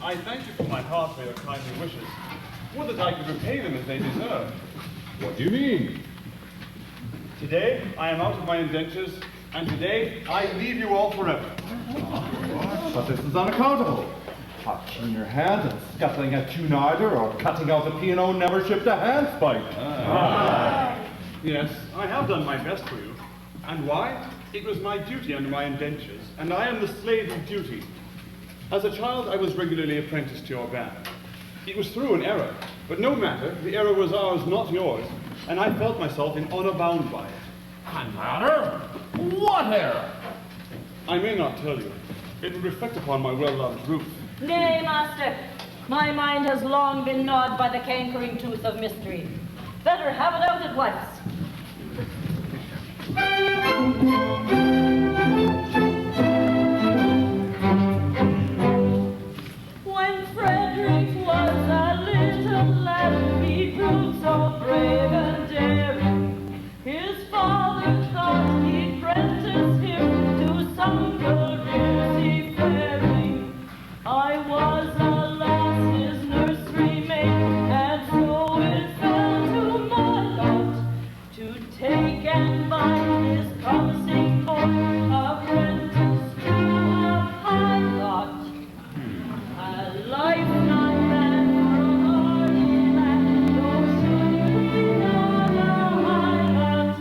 I thank you from my heart for your kindly wishes. Would that I could repay them as they deserve. What do you mean? Today, I am out of my indentures, and today, I leave you all forever. But this is unaccountable. Touching your hands and scuttling a Cunarder or cutting out the P&O never shipped a handspike. Yes, I have done my best for you. And why? It was my duty under my indentures, and I am the slave of duty. As a child, I was regularly apprenticed to your band. It was through an error, but no matter, the error was ours, not yours, and I felt myself in honor bound by it. An error? What error? I may not tell you. It would reflect upon my well-loved Ruth. Nay, master. My mind has long been gnawed by the cankering tooth of mystery. Better have it out at once. When Frederick was a little lad, he proved so brave and daring. His father thought he'd prentice him to some career seafaring. I was, alas, his nursery maid, and so it fell to my lot to take and bind this promising boy apprentice to a pilot. A lifeline and a hardy lad, though should be not a pilot.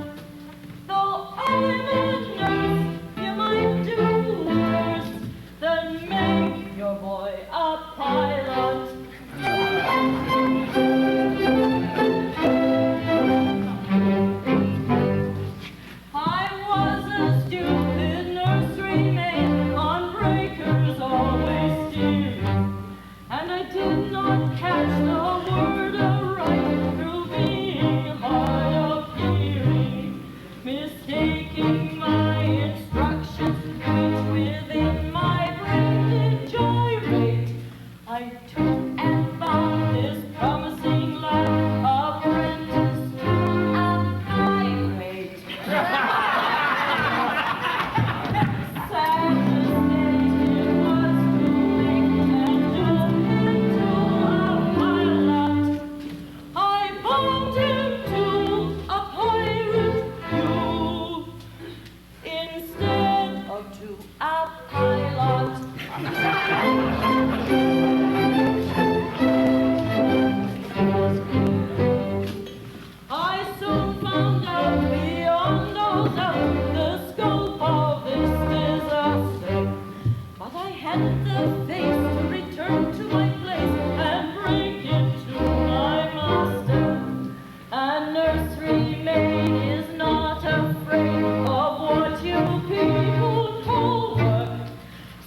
Though I'm a nurse, you might do worse than make your boy a pilot. I was a stupid nursery maid, on breakers always steering, and I did not catch the word aright through being hard of hearing, mistaking my instructions, which within my brain did gyrate. I took and found this promising lad apprentice to a pirate. Sad mistake it was to make and turn him to a pilot. I bound him to a pirate crew instead of to a pilot. I soon found out beyond all doubt the scope of this disaster, but I hadn't the face to return to my place and break it to my master. A nursery maid is not afraid of what you people call work,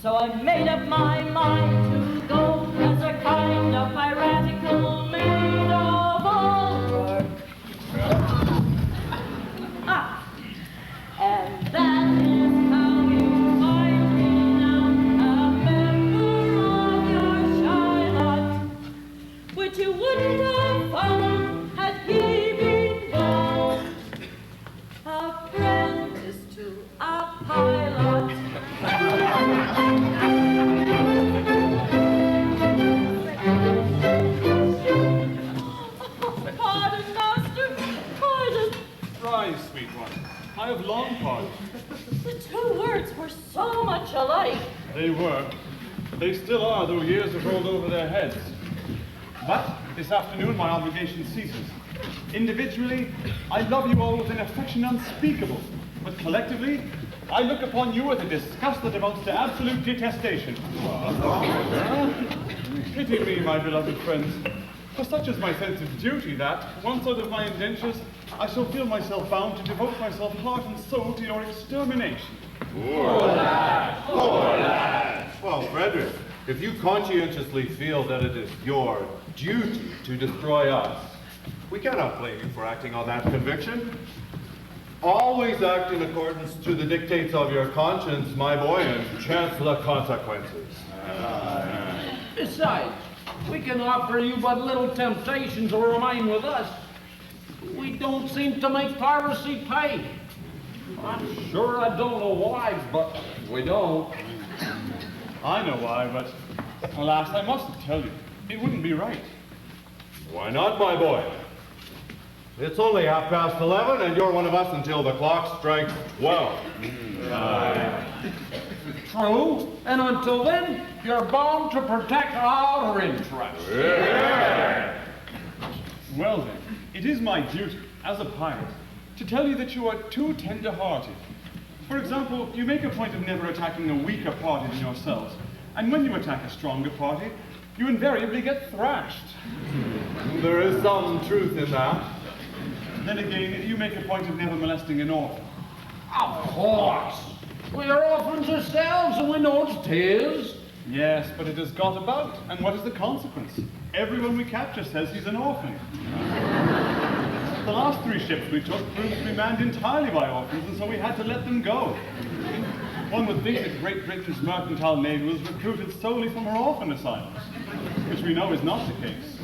so I made up my mind to go as a kind of piratical maid of all work. And that is how you find me now, a member of your Charlotte, which you wouldn't have found had he been born apprentice to a pilot. Pardon, master, pardon. Rise, sweet one. I have long pardoned. The two words were so much alike. They were. They still are, though years have rolled over their heads. But this afternoon, my obligation ceases. Individually, I love you all with an affection unspeakable. But collectively, I look upon you with a disgust that amounts to absolute detestation. Pity me, my beloved friends. For such is my sense of duty that, once out of my indentures, I shall feel myself bound to devote myself heart and soul to your extermination. Poor lad! Poor lad! Well, Frederick, if you conscientiously feel that it is your duty to destroy us, we cannot blame you for acting on that conviction. Always act in accordance to the dictates of your conscience, my boy, and chance the consequences. Besides, we can offer you but little temptation to remain with us. We don't seem to make piracy pay. I'm sure I don't know why, but we don't. I know why, but alas, I mustn't tell you. It wouldn't be right. Why not, my boy? It's only 11:30, and you're one of us until the clock strikes 12. True, and until then, you're bound to protect our interests. Well then, it is my duty, as a pirate, to tell you that you are too tender-hearted. For example, you make a point of never attacking a weaker party than yourselves, and when you attack a stronger party, you invariably get thrashed. There is some truth in that. Then again, you make a point of never molesting an orphan. Of course. We are orphans ourselves, and we know it's tis. Yes, but it has got about, and what is the consequence? Everyone we capture says he's an orphan. The last 3 ships we took proved to be manned entirely by orphans, and so we had to let them go. One would think that Great Britain's mercantile navy was recruited solely from her orphan asylums, which we know is not the case.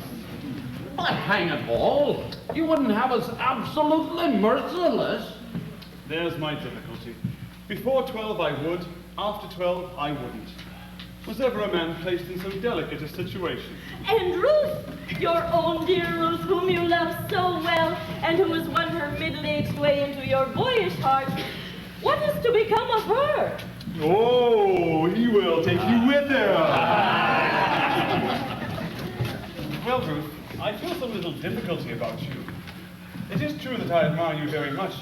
But hang it all, you wouldn't have us absolutely merciless. There's my difficulty. Before 12 I would, after 12 I wouldn't. Was ever a man placed in so delicate a situation? And Ruth, your own dear Ruth, whom you love so well, and who has won her middle-aged way into your boyish heart, what is to become of her? Oh, he will take you with him. Well, Ruth, I feel some little difficulty about you. It is true that I admire you very much,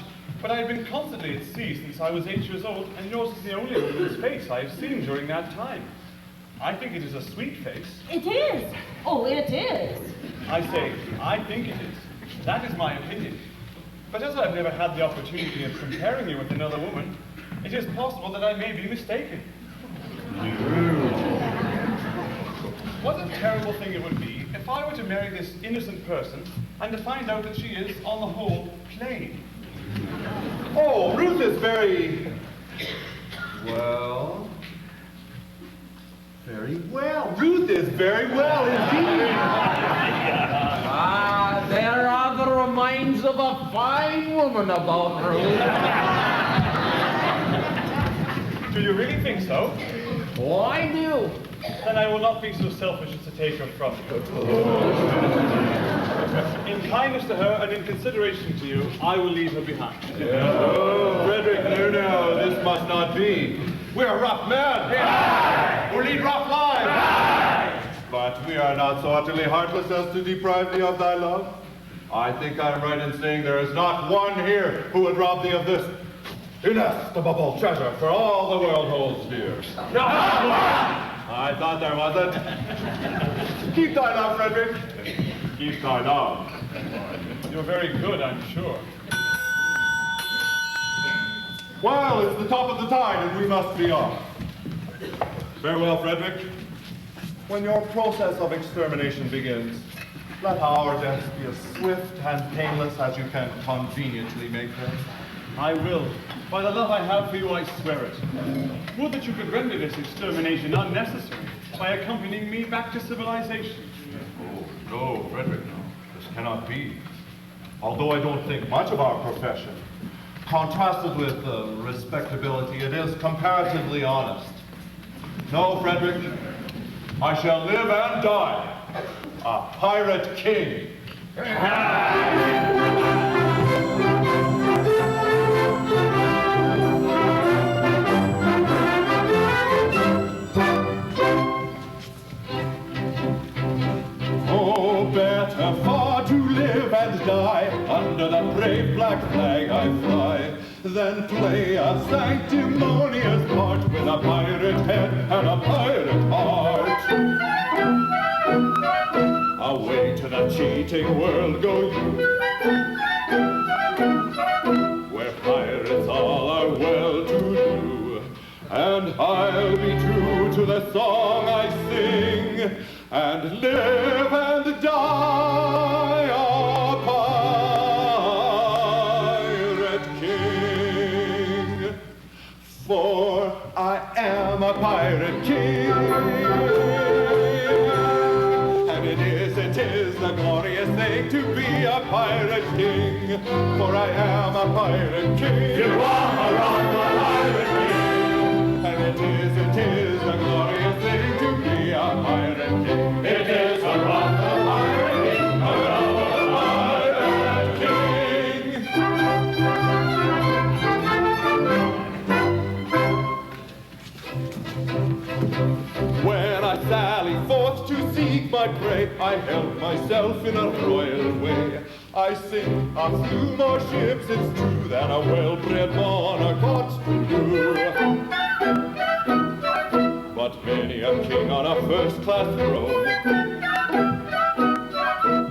but I have been constantly at sea since I was 8 years old, and yours is the only woman's face I have seen during that time. I think it is a sweet face. It is. Oh, it is. I say, I think it is. That is my opinion. But as I've never had the opportunity of comparing you with another woman, it is possible that I may be mistaken. What a terrible thing it would be if I were to marry this innocent person and to find out that she is, on the whole, plain. Oh, Ruth is very... well... very well. Ruth is very well indeed. Ah, there are the remains of a fine woman about Ruth. Do you really think so? Oh, I do. Then I will not be so selfish as to take her from you. In kindness to her and in consideration to you, I will leave her behind. Oh, Frederick, no, this must not be. We're rough men. We lead rough lives. But we are not so utterly heartless as to deprive thee of thy love. I think I am right in saying there is not one here who would rob thee of this inestimable treasure for all the world holds dear. I thought there wasn't. Keep thy love, Frederick. Keep thy love. You're very good, I'm sure. Well, it's the top of the tide and we must be off. Farewell, Frederick. When your process of extermination begins, let our deaths be as swift and painless as you can conveniently make them. I will. By the love I have for you, I swear it. Would that you could render this extermination unnecessary by accompanying me back to civilization. Oh, no, Frederick, no. This cannot be. Although I don't think much of our profession, contrasted with respectability, it is comparatively honest. No, Frederick, I shall live and die a pirate king. Oh, better far to live and die under the brave black flag I fly than play a sanctimonious part with a pirate head and a pirate heart. Away to the cheating world go you, where pirates all are well-to-do, and I'll be true to the song I sing, and live and die a pirate king. For I am a pirate king, and it is a glorious thing to be a pirate king. For I am a pirate king. You are a pirate king, and it is a glorious thing to be a pirate king. It is a pirate king, a pirate king. I pray, I help myself in a royal way. I sing a few more ships, it's true, than a well-bred monarch ought to do. But many a king on a first-class throne,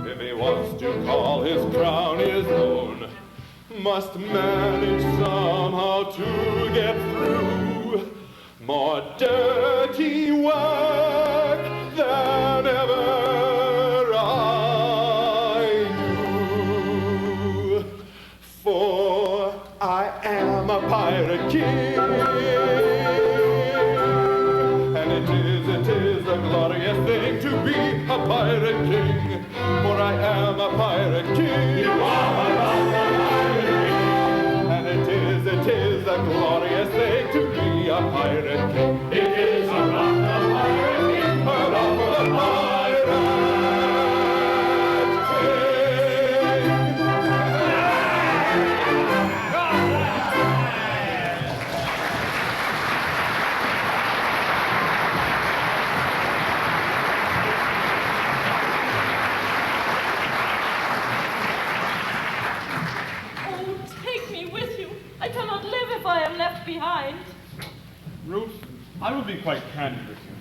if he wants to call his crown his own, must manage somehow to get through more dirty work than ever I knew. For I am a pirate king, and it is a glorious thing to be a pirate king. For I am a pirate king. You are a pirate king. And it is a glorious thing to be a pirate king. It is a pirate king. Hurrah for the pirate behind. Ruth, I will be quite candid with you.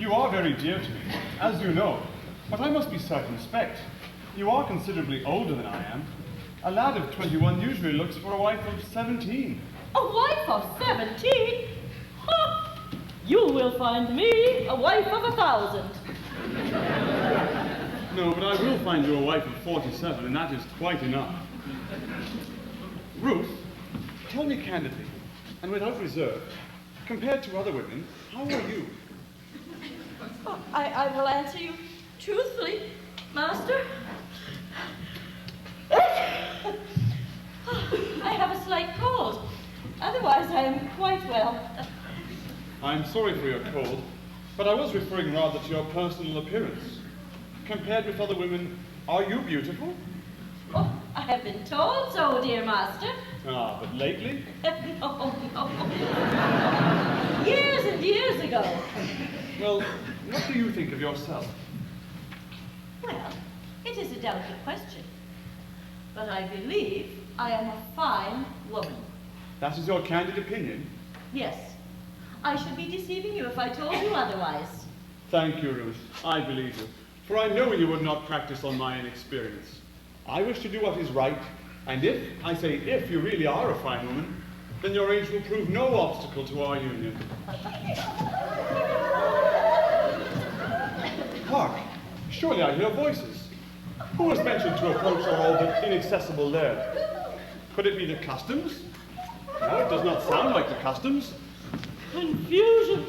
You are very dear to me, as you know, but I must be circumspect. You are considerably older than I am. A lad of 21 usually looks for a wife of 17. A wife of 17? Ha! You will find me a wife of 1,000. No, but I will find you a wife of 47, and that is quite enough. Ruth, tell me candidly, and without reserve, compared to other women, how are you? Oh, I will answer you truthfully, Master. I have a slight cold. Otherwise, I am quite well. I'm sorry for your cold, but I was referring rather to your personal appearance. Compared with other women, are you beautiful? Oh, I have been told so, dear Master. Ah, but lately? No. Years and years ago. Well, what do you think of yourself? Well, it is a delicate question. But I believe I am a fine woman. That is your candid opinion? Yes. I should be deceiving you if I told you otherwise. Thank you, Ruth. I believe you. For I know you would not practice on my inexperience. I wish to do what is right, and if, I say if, you really are a fine woman, then your age will prove no obstacle to our union. Hark! Surely I hear voices. Who has ventured to approach our old but inaccessible lair? Could it be the customs? No, it does not sound like the customs. Confusion!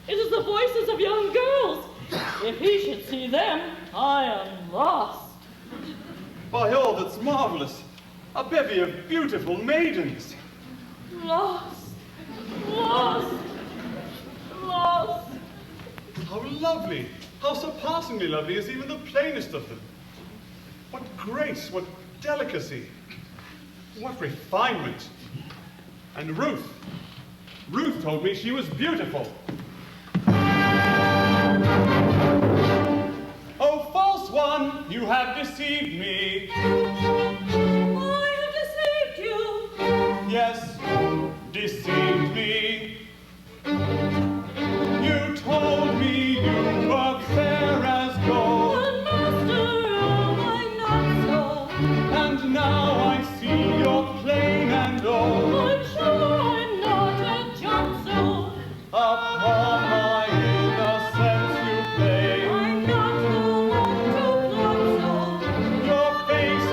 It is the voices of young girls. If he should see them, I am lost. By all that's marvelous, a bevy of beautiful maidens. Lost. Lost. Lost. How lovely, how surpassingly lovely is even the plainest of them. What grace, what delicacy, what refinement. And Ruth told me she was beautiful. Oh, false one, you have deceived me. I have deceived you. Yes, deceived me. You told me you were fair as gold. But master, am I not so? And now I see you're plain and old. I'm sure I'm not a Johnson. Upon my innocence you play. I'm not the one to plot so. Your face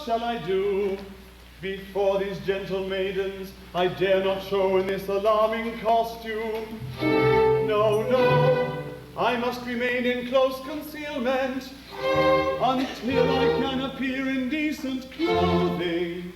shall I do? Before these gentle maidens, I dare not show in this alarming costume. No, no, I must remain in close concealment until I can appear in decent clothing.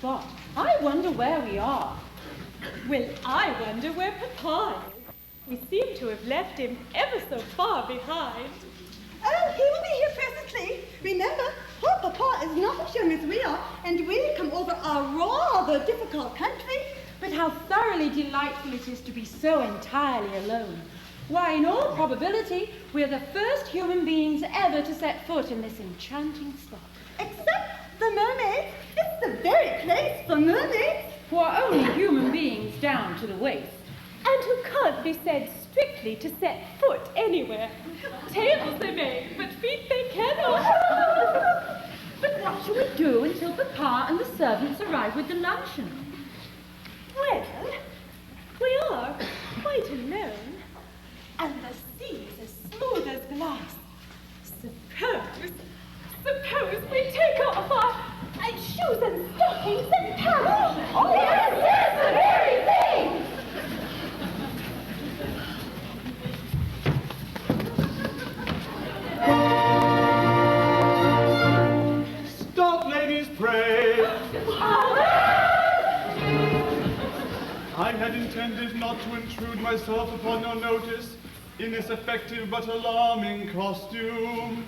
spot. I wonder where we are. Well, I wonder where Papa is. We seem to have left him ever so far behind. Oh, he will be here presently. Remember, poor Papa is not as young as we are, and we come over a rather difficult country. But how thoroughly delightful it is to be so entirely alone. Why, in all probability, we're the first human beings ever to set foot in this enchanting spot. Except the mermaids. It's the very place for mermaids. Who are only human beings down to the waist. And who can't be said strictly safely to set foot anywhere. Tails they may, but feet they cannot. But what shall we do until Papa and the servants arrive with the luncheon? Well, we are quite alone, and the sea's as smooth as glass. Suppose we take off our shoes and stockings and paddle. Oh, yes, the very thing! Stop, ladies, pray. I had intended not to intrude myself upon your notice in this effective but alarming costume.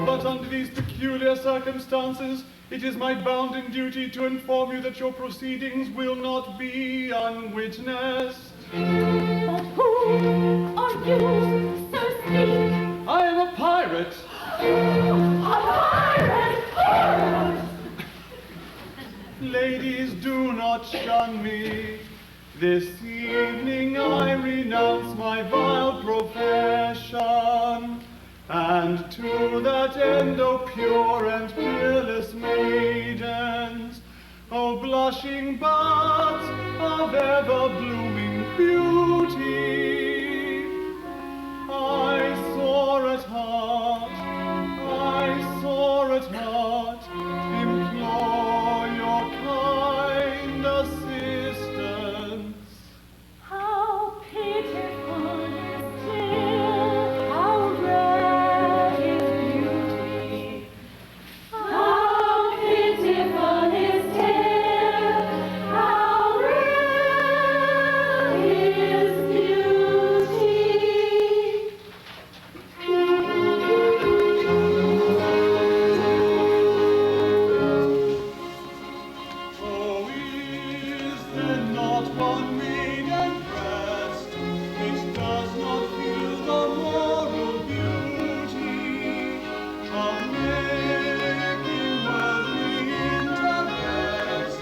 But under these peculiar circumstances, it is my bounden duty to inform you that your proceedings will not be unwitnessed. But who are you, so speak? I am a pirate. A pirate! Ladies, do not shun me. This evening I renounce my vile profession, and to that end, O pure and peerless maidens, O blushing buds of ever-blooming beauty, I soar at heart, implore your kind assistance. How pitiful is still, how rare is beauty. How pitiful is still, how rare is beauty. Oh, is there not one maiden breast which does not feel the moral beauty of making worldly interest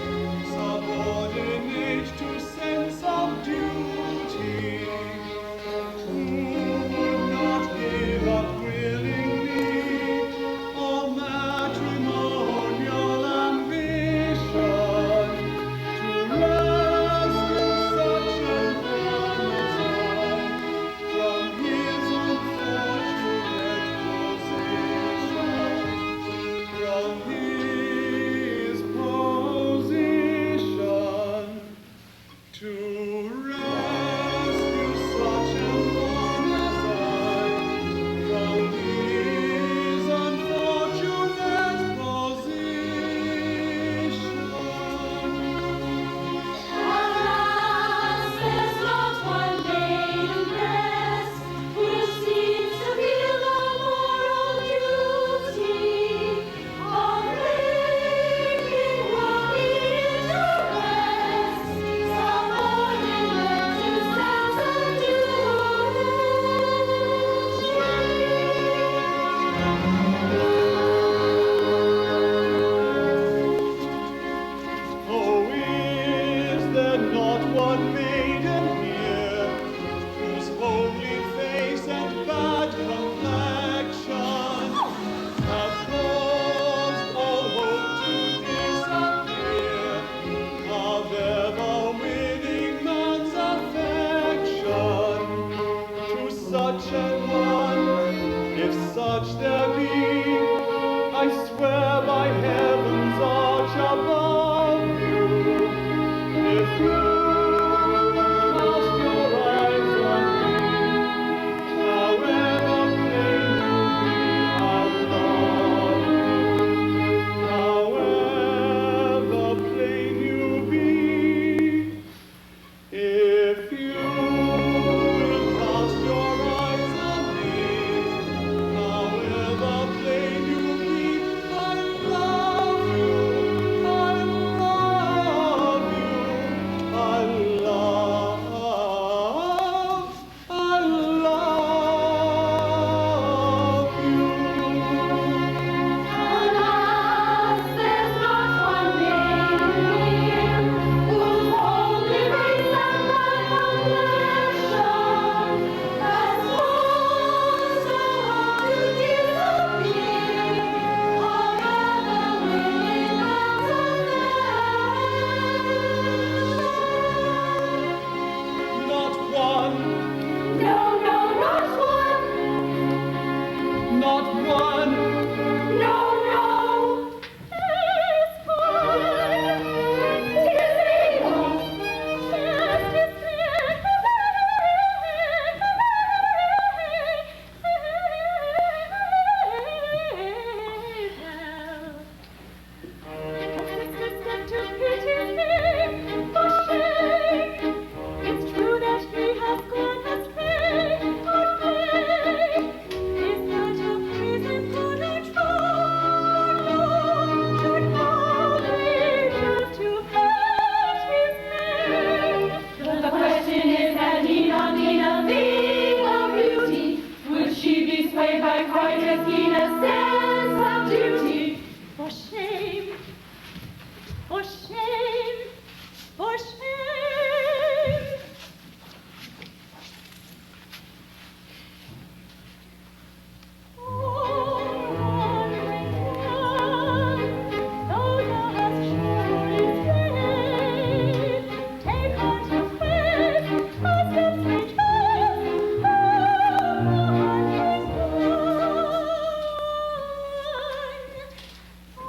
subordinate to sense of duty? Who would not give up willingly all matrimonial ambition to rescue such an Amazon from his unfortunate position?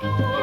How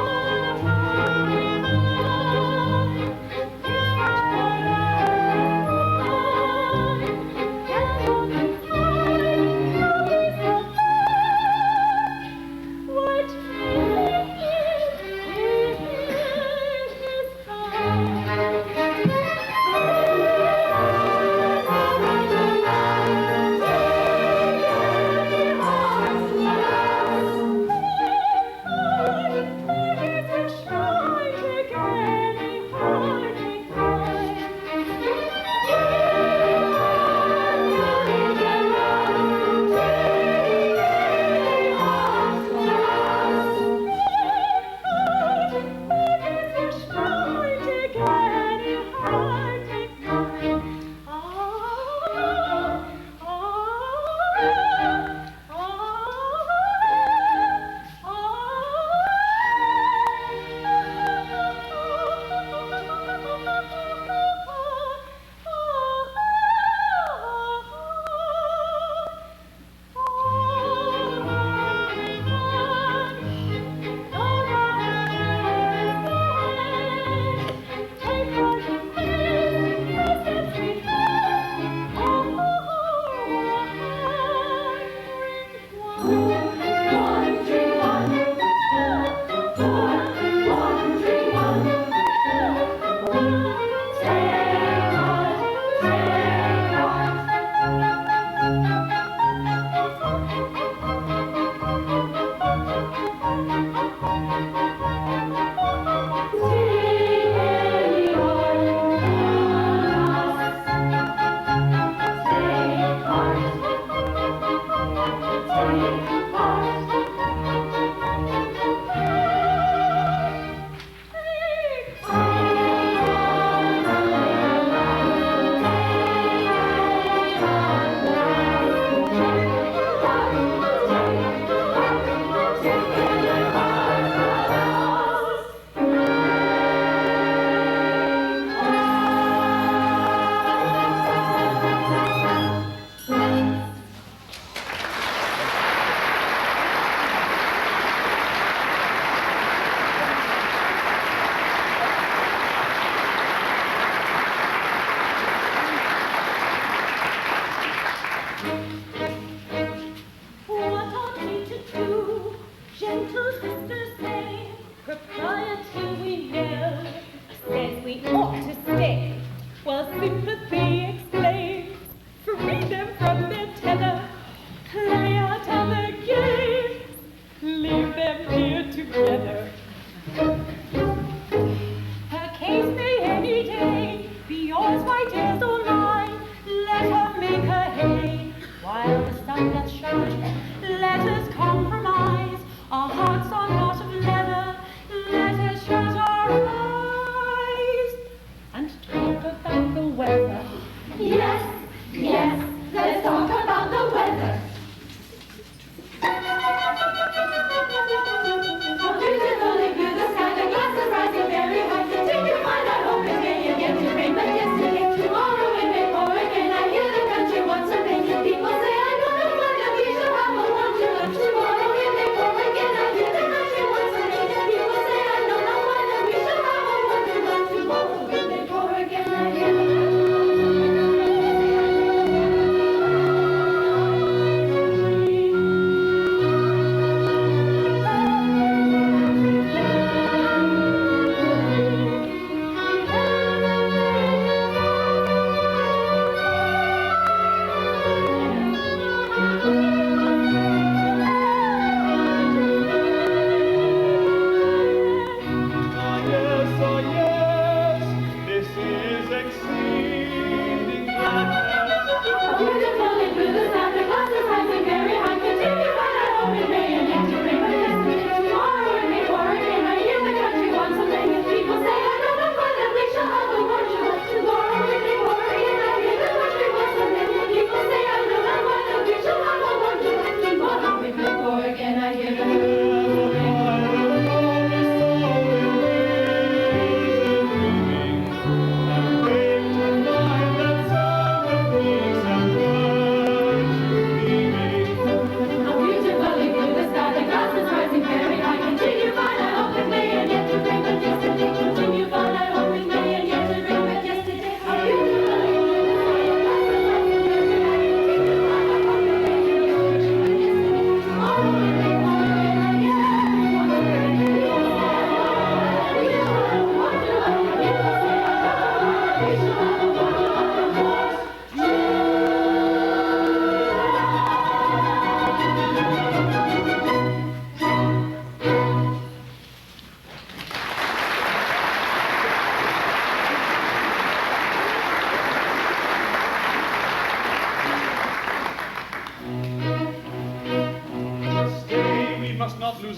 beautiful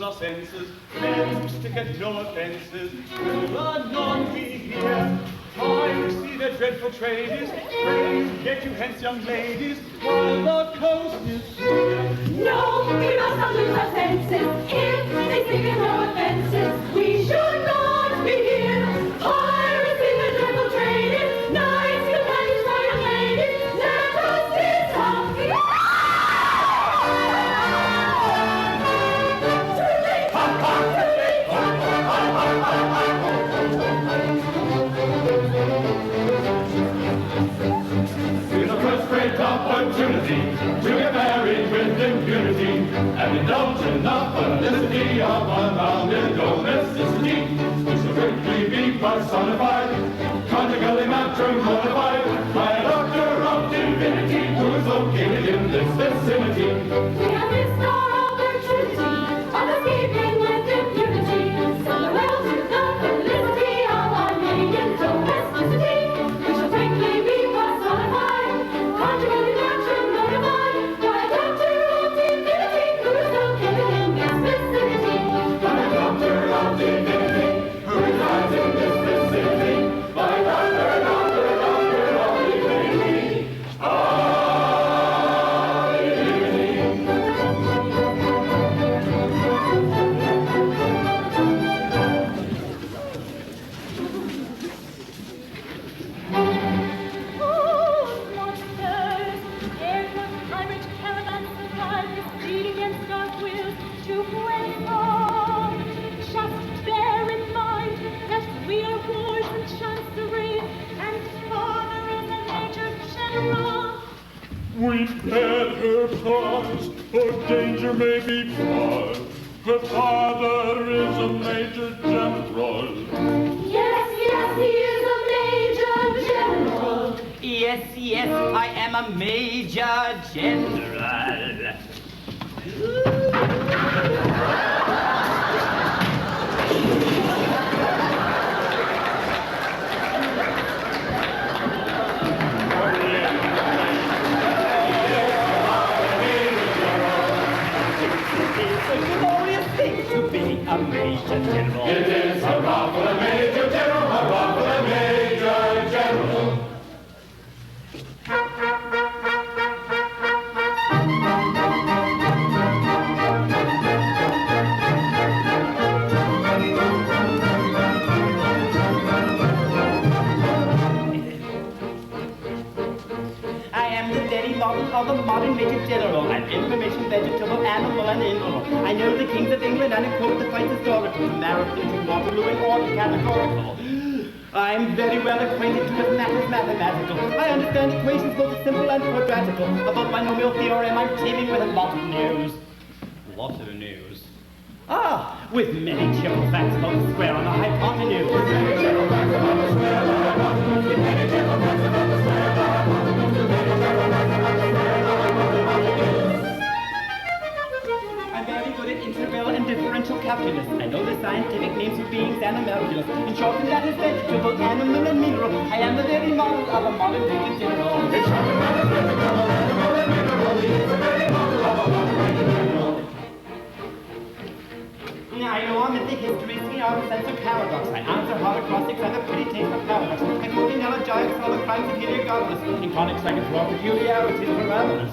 our senses, men stick at no offences, will anon be here. I see their dreadful trades, praise, get you hence, young ladies, while the coast is clear. No, we must not lose our senses. If they stick at no offences, we should not be here. Piracy, the dreadful trade, nice companions for young ladies, let us disappear. Here's a first great opportunity to get married with impunity and indulge in the felicity of unbounded domesticity. We shall quickly be personified, conjugally matrimonified by a doctor of divinity who is located in this vicinity. We have missed our opportunity of escaping with impunity. Farewell to the felicity of our naked domesticity. We shall quickly be personified, conjugally matrimonified by a doctor of divinity who is located in this vicinity. By a doctor of divinity who resides in this vicinity. By a doctor of divinity. Oh, monsters! Aircraft, pirate caravans survive the speed against our will to Puerto. Just bear in mind that we are wars and chancery, and father is a major general. We'd better pause, for danger may be far. Her father is a major general. Yes, yes, he is a major general. Yes, yes, I am a major general. It's a glorious thing to be a major general. It is hurrah for the major general, hurrah for the major general. I am the very model of a modern major general. I'm information, vegetable, animal, and mineral. I know the kings of England and I quote the fights historical, from Marathon to Waterloo in order categorical. I'm very well acquainted with matters mathematical. I understand equations both simple and quadratical. About binomial theorem, I'm teeming with a lot of news. Lot of news. Ah, with many cheerful facts about the square on the hypotenuse. With many cheerful facts about the square on the hypotenuse. With many cheerful facts about the square on the hypotenuse. With many cheerful facts about the square on the hypotenuse. I'm very good at integral and differential calculus. I know the scientific names of beings and molecules. In short, that is vegetable, animal, and mineral. I am the very model of a modern major general. In short, that is vegetable, animal, and mineral. He is the very model of a modern major general. I know I'm in the history, geometry, sense of paradox. I answer hard acrostics and a pretty taste of paradox. I quote in elegiacs all the crimes of Heliogabalus. In conic seconds raw peculiarities parameters.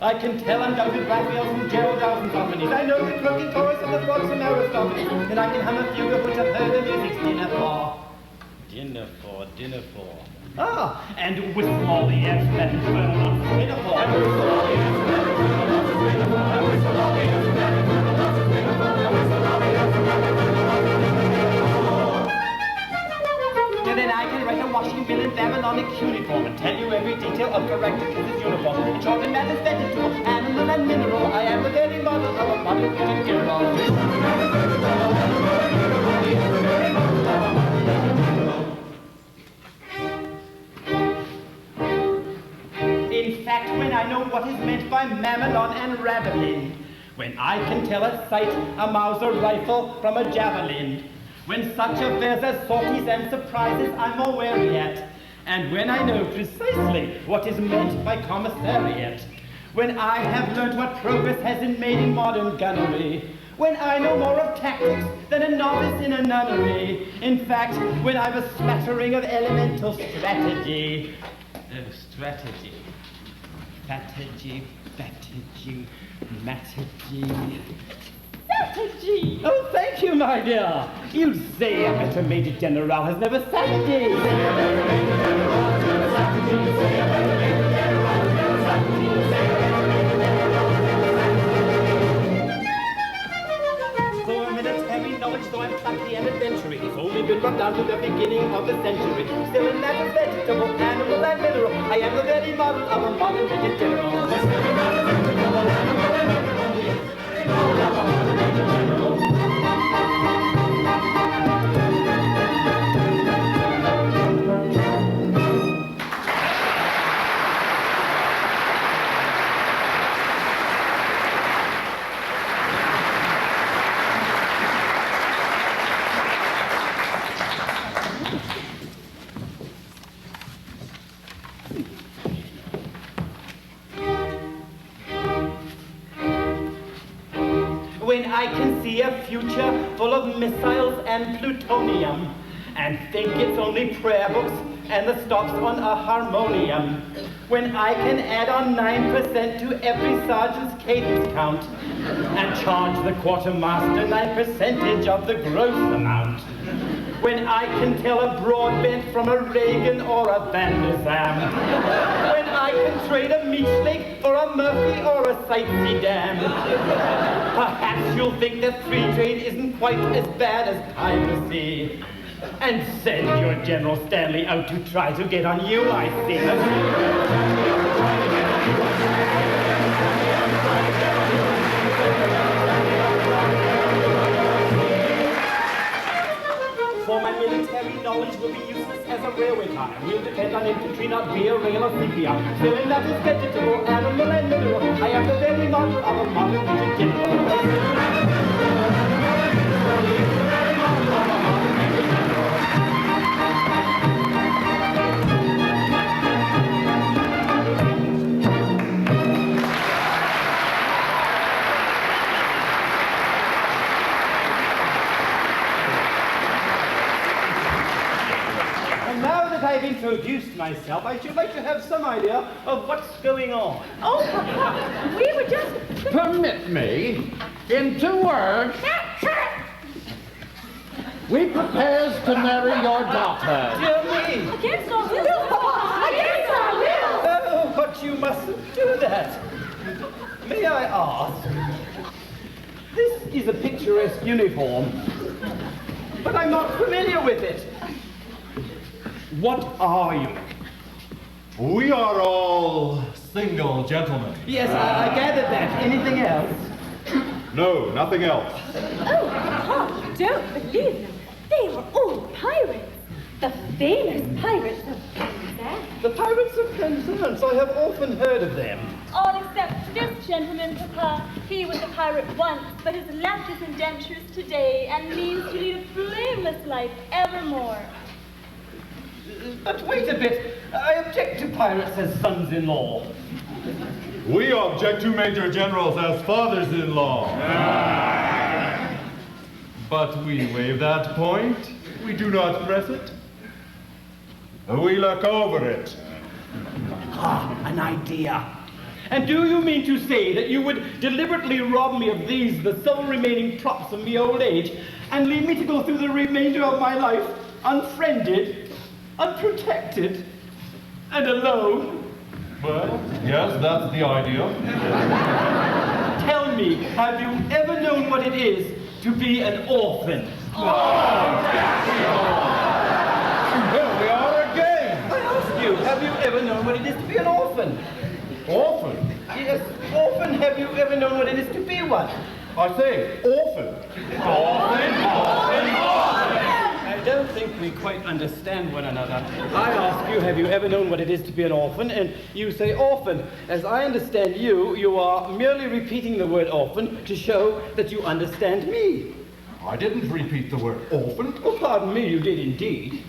I can tell undoubted Raphaels from Gerald Dowson's harmonies. I know the croaking chorus of the frogs from Aristophanes. And I can hum a fugue of which I've heard the music's dinner for. Dinner for, dinner for. Ah, and whistle all the ants that infernal nonsense dinner for. And whistle all the ants that infernal nonsense dinner for. And whistle all the ants that infernal nonsense dinner for. And whistle all the ants that infernal nonsense dinner for. And then I can write a washing bill in Babylonic cuneiform and tell you every detail of corrected his uniform. In short, in matters vegetable, animal, and mineral, I am the very model of a modern major general. In fact, when I know what is meant by mamelon and ravelin, when I can tell at sight a Mauser rifle from a javelin, when such affairs as sorties and surprises I'm aware yet, and when I know precisely what is meant by commissariat, when I have learnt what progress has been made in modern gunnery, when I know more of tactics than a novice in a nunnery. In fact, when I've a smattering of elemental strategy. Oh, strategy. Strategy, strategy. Oh, thank you, my dear. You'd say a better Major General has never sat a day. For military knowledge, though I'm plucky and adventurous, it's only been run down to the beginning of the century. Still in that of vegetable, animal, and mineral, I am the very model of a modern Major General. When I can see a future full of missiles and plutonium, and think it's only prayer books and the stops on a harmonium. When I can add on 9% to every sergeant's cadence count, and charge the quartermaster 9% of the gross amount. When I can tell a Broadbent from a Reagan or a Van Der Sam. When I can trade a Meatlake for a Murphy or a Sightsee Dam. Perhaps you'll think that free trade isn't quite as bad as piracy. And send your General Stanley out to try to get on you, I think. For my military knowledge will be useless as a railway car. We'll depend on infantry, not beer, rail, or sepia. Still in that is vegetable, animal, and mineral. I am the very model of a modern Major General. I've introduced myself, I should like to have some idea of what's going on. Oh, Papa, we were just... Permit me, in 2 words, we propose to marry your daughter. Dear me! Against our will, Papa! Against our will! Oh, but you mustn't do that. May I ask? This is a picturesque uniform, but I'm not familiar with it. What are you? We are all single gentlemen. Yes, I gathered that. Anything else? No, nothing else. Oh, Papa, don't believe them. They were all pirates. The famous pirates of Penzance. The pirates of Penzance. I have often heard of them. All except this gentleman, Papa. He was a pirate once, but has left his indentures today and means to lead a blameless life evermore. But wait a bit. I object to pirates as sons-in-law. We object to Major Generals as fathers-in-law. But we waive that point. We do not press it. We look over it. Ah, an idea. And do you mean to say that you would deliberately rob me of these, the sole remaining props of me old age, and leave me to go through the remainder of my life unfriended, unprotected, and alone? Well, yes, that's the idea. Tell me, have you ever known what it is to be an orphan? Here we are again. I ask you, have you ever known what it is to be an orphan? Orphan? Yes, orphan, have you ever known what it is to be one? I say, orphan. I don't think we quite understand one another. I ask you, have you ever known what it is to be an orphan? And you say orphan. As I understand you, you are merely repeating the word orphan to show that you understand me. I didn't repeat the word orphan. Oh, pardon me, you did indeed.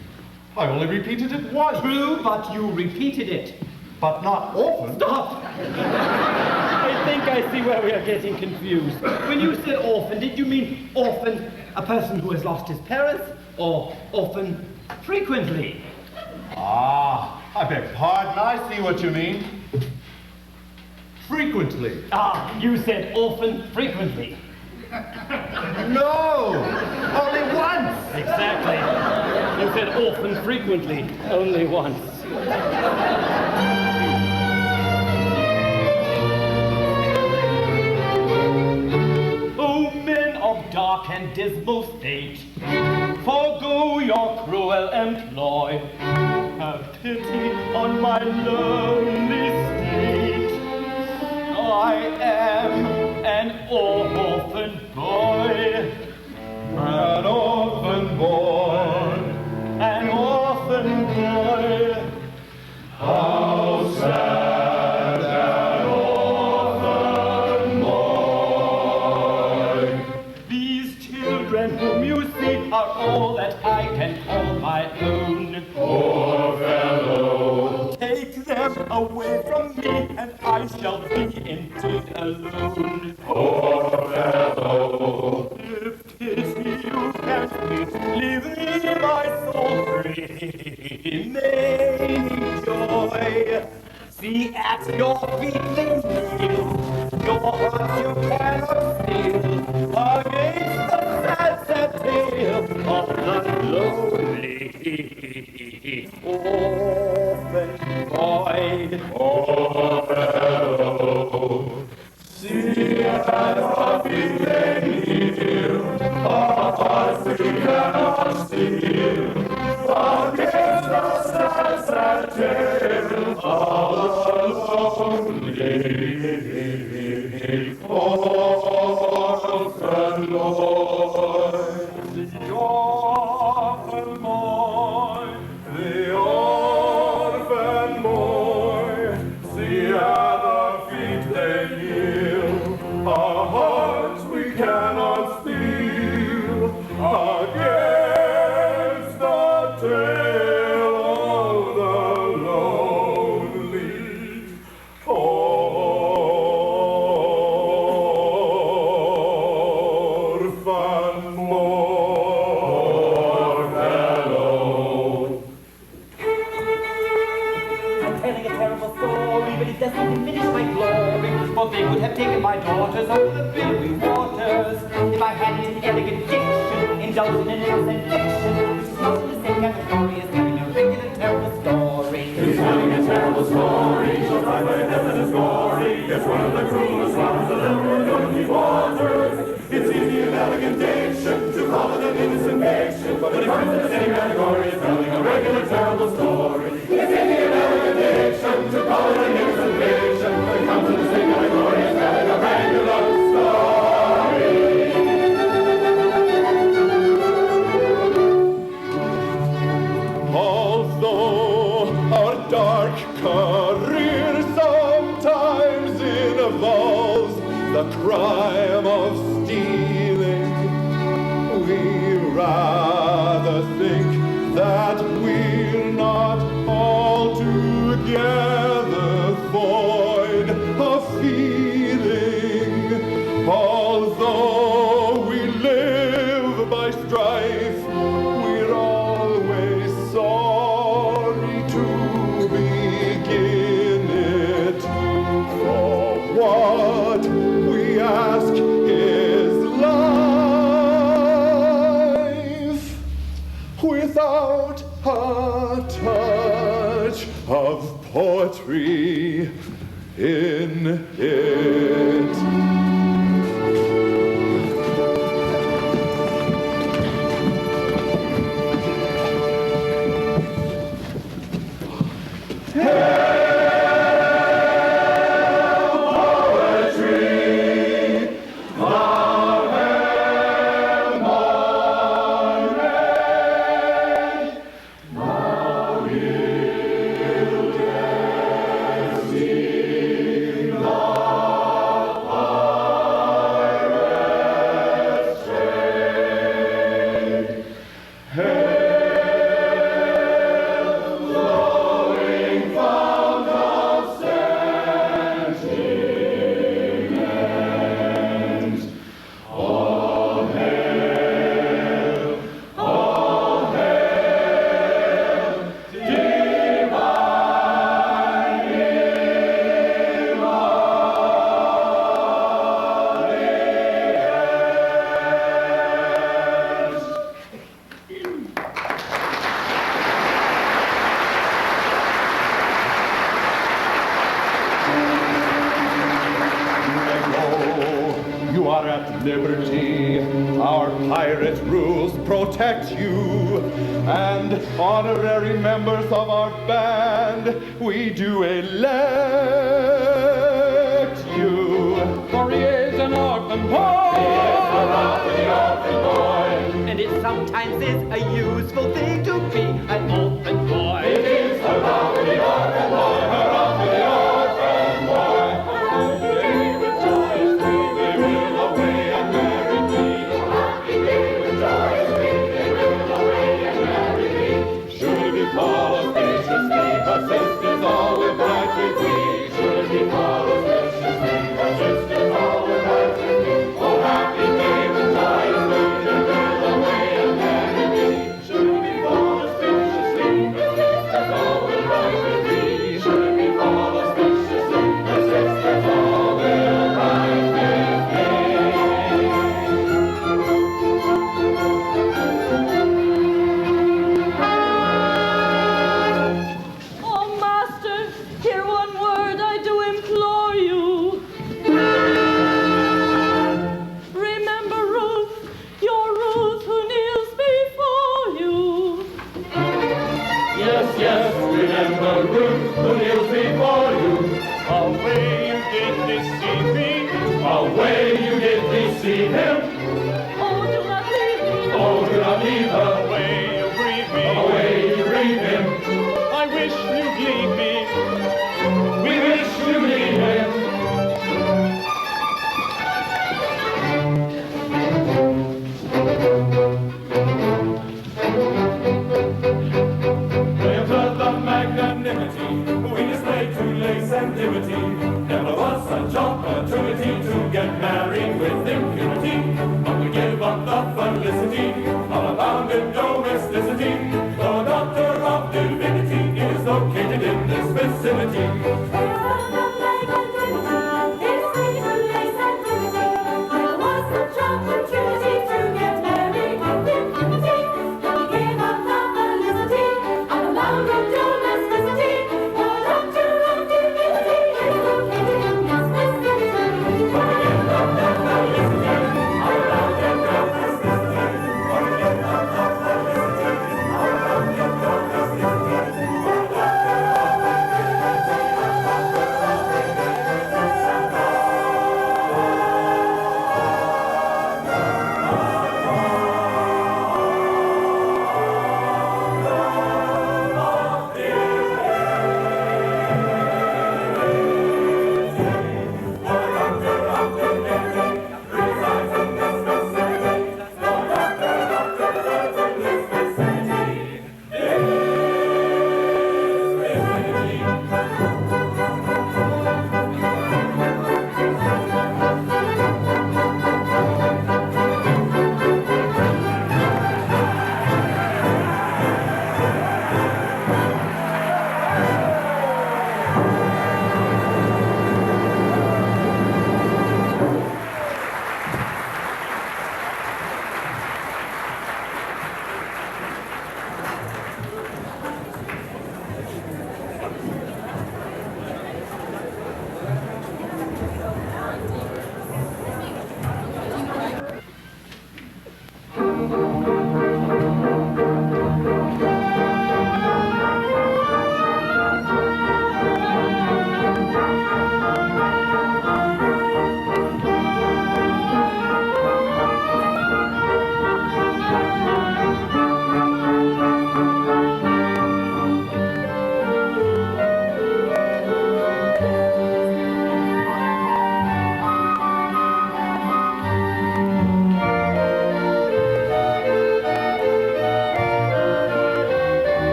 I only repeated it once. True, but you repeated it. But not orphan. Stop! I think I see where we are getting confused. When you said orphan, did you mean orphan, a person who has lost his parents, or orphan frequently? Ah, I beg pardon, I see what you mean. Frequently. Ah, you said orphan frequently. No, only once. Exactly. You said orphan frequently, only once. O men of dark and dismal state, forego your cruel employ. Have pity on my lonely state. I am an orphan boy. An orphan boy. An orphan boy. How sad an orphan boy. These children whom you see are all that I can call my own. Poor fellow. Take them away from me, and I shall be indeed alone. Poor fellow. If pity you can feel, leave me my soul free. Remaining joy. See at your feet they kneel. Your heart you cannot steal. Against the sad, sad tale of the lonely orphan boy. Poor fellow. See at our feet they kneel. Our hearts we cannot steal. Against the sad, sad tale of the lonely orphan boy. The orphan boy. The orphan boy, see at the feet they kneel. Our hearts we cannot steal against the tale of the lonely orphan boy. Fellow. I'm telling a terrible story, but it doesn't diminish my glory. For they would have taken my daughters over the billowy waters if I hadn't an elegant diction, indulged in an innocent fiction, which is not in the same category as telling a regular terrible story. He's telling a terrible story, so right by heaven is glory. It's one of the cruelest ones that ever lived in waters. It's easy and elegant diction to call it an innocent fiction, but it comes in the same category as telling a regular terrible story. It's easy and elegant diction to call it an innocent fiction, but it comes in the same category as telling a regular story. Although our dark career sometimes involves the crime of stealing, we rather think that we're not altogether void of feeling. Although we live by strife, we're always sorry to begin it. For what we ask is life without a touch of poetry in it. Now its rules protect you. And honorary members of our band, we do elect you. For he is an orphan boy. He is the wrath of the orphan boy. And it sometimes is a useful thing to be an orphan boy. It is the wrath of the orphan boy, the wrath of the orphan boy. Happy day with joy is free, they will away and marry me. Happy day with joy is free, they will away and marry me. Should we fall auspiciously, her sisters all will fight with me. Should we fall auspiciously, her sisters all will fight with me. Oh, happy day with joy is free, they will away and marry me. Should we fall auspiciously, her sisters all will fight with me. Should we fall auspiciously, her sisters all will fight with me. Oh, master, hear one word I do implore you. Remember Ruth, your Ruth who kneels before you. Yes, yes, remember Ruth who kneels before you. Away you did deceive me. Away you did deceive him. Oh, do not leave me. Oh, do not leave her. Away you grieve me. Away you grieve him. I wish you'd leave me. We wish you leave him. Triumph of magnanimity, we display to lace and liberty. Never was such opportunity to get married with impunity. But we give up the felicity of a bounded domesticity. The doctor of divinity is located in this vicinity.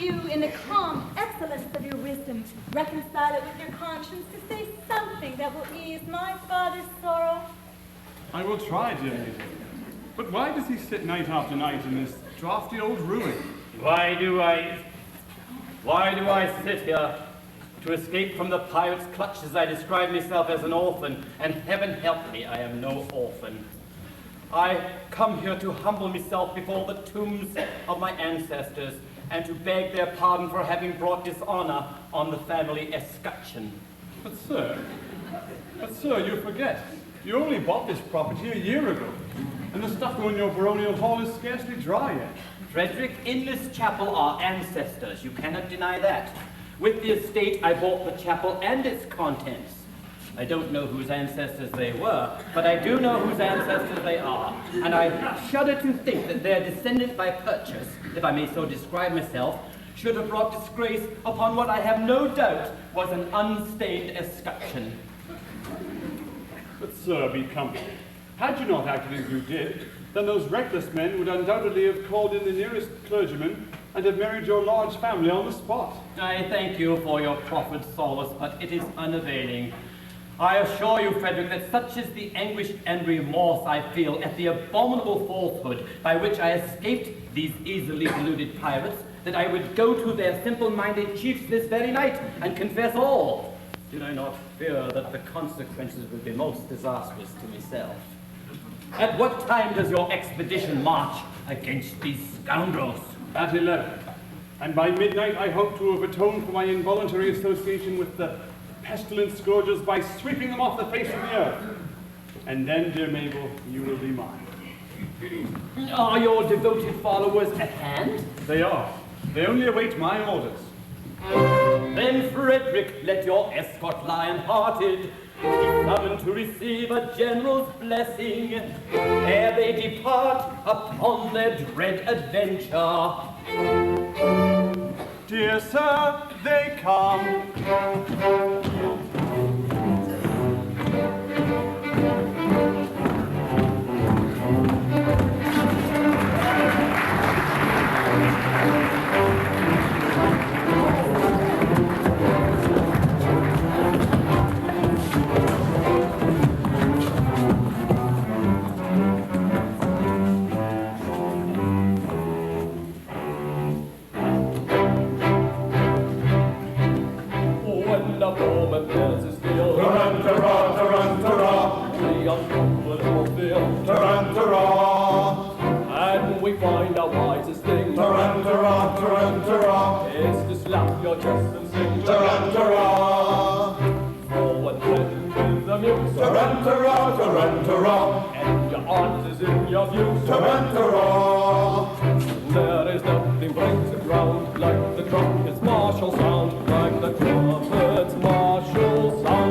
you, in the calm excellence of your wisdom, reconcile it with your conscience to say something that will ease my father's sorrow? I will try, dear lady. But why does he sit night after night in this drafty old ruin? Why do I sit here? To escape from the pirate's clutches, I describe myself as an orphan, and heaven help me, I am no orphan. I come here to humble myself before the tombs of my ancestors, and to beg their pardon for having brought dishonor on the family escutcheon. But sir, you forget. You only bought this property a year ago, and the stucco in your baronial hall is scarcely dry yet. Frederick, in this chapel are ancestors, you cannot deny that. With the estate, I bought the chapel and its contents. I don't know whose ancestors they were, but I do know whose ancestors they are. And I shudder to think that their descendant by purchase, if I may so describe myself, should have brought disgrace upon what I have no doubt was an unstained escutcheon. But sir, be comforted. Had you not acted as you did, then those reckless men would undoubtedly have called in the nearest clergyman and have married your large family on the spot. I thank you for your proffered solace, but it is unavailing. I assure you, Frederick, that such is the anguish and remorse I feel at the abominable falsehood by which I escaped these easily deluded pirates, that I would go to their simple-minded chiefs this very night and confess all, did I not fear that the consequences would be most disastrous to myself. At what time does your expedition march against these scoundrels? At 11. And by midnight I hope to have atoned for my involuntary association with the pestilent scourges by sweeping them off the face of the earth. And then, dear Mabel, you will be mine. Are your devoted followers at hand? They are. They only await my orders. Then, Frederick, let your escort lion-hearted be summoned to receive a general's blessing ere they depart upon their dread adventure. Dear sir, they come. And we find our wisest thing. Is to slap your chest and sing. Forward then with the music. And your heart is in your views. There is nothing brings the ground like the trumpet's martial sound, like the trumpet's martial sound.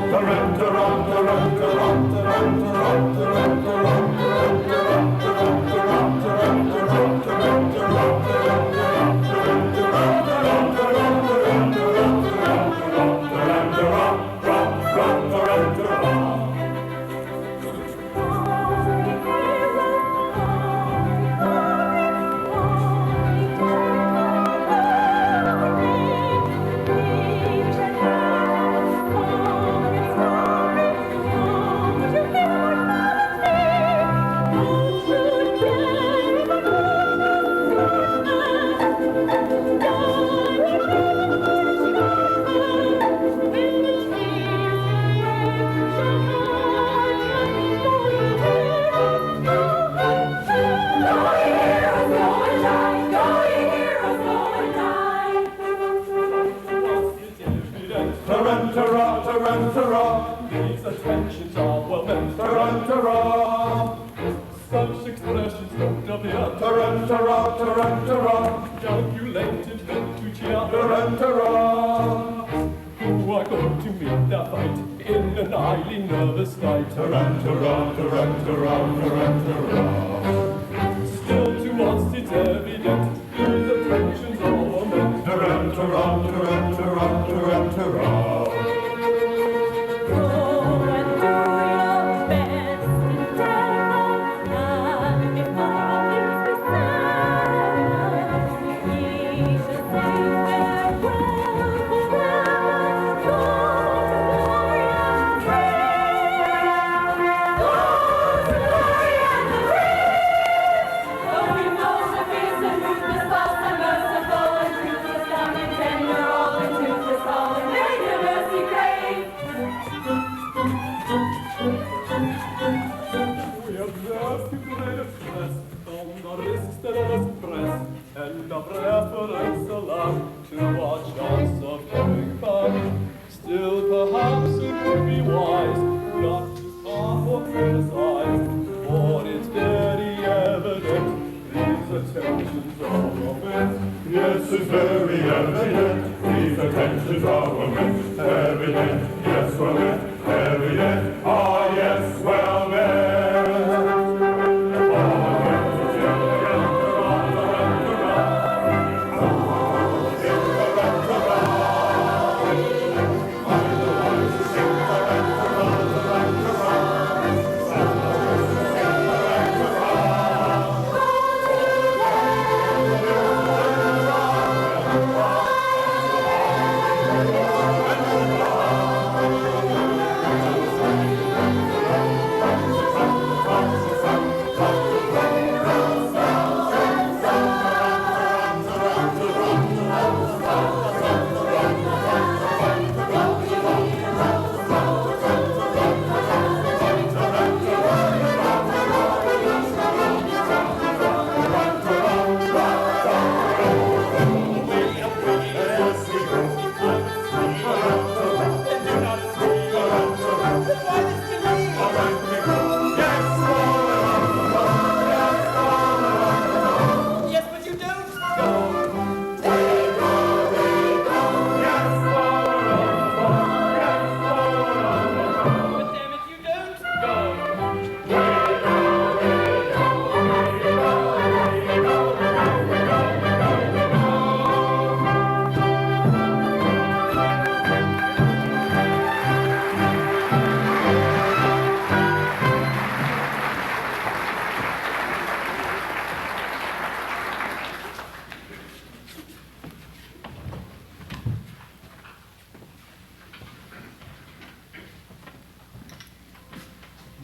These attentions are well meant. Such expressions don't appear. Calculated meant to cheer. Who are going to meet their fight in an highly nervous state? Still to us it's evident these attentions are well meant. Ye shall say and a preference allowed to a chance of coming back. Still, perhaps it would be wise not to scoff or criticize, for it's very evident these attentions are meant. Yes, it's very evident these attentions are meant. Evident, yes, well meant. Evident, ah, yes, well meant.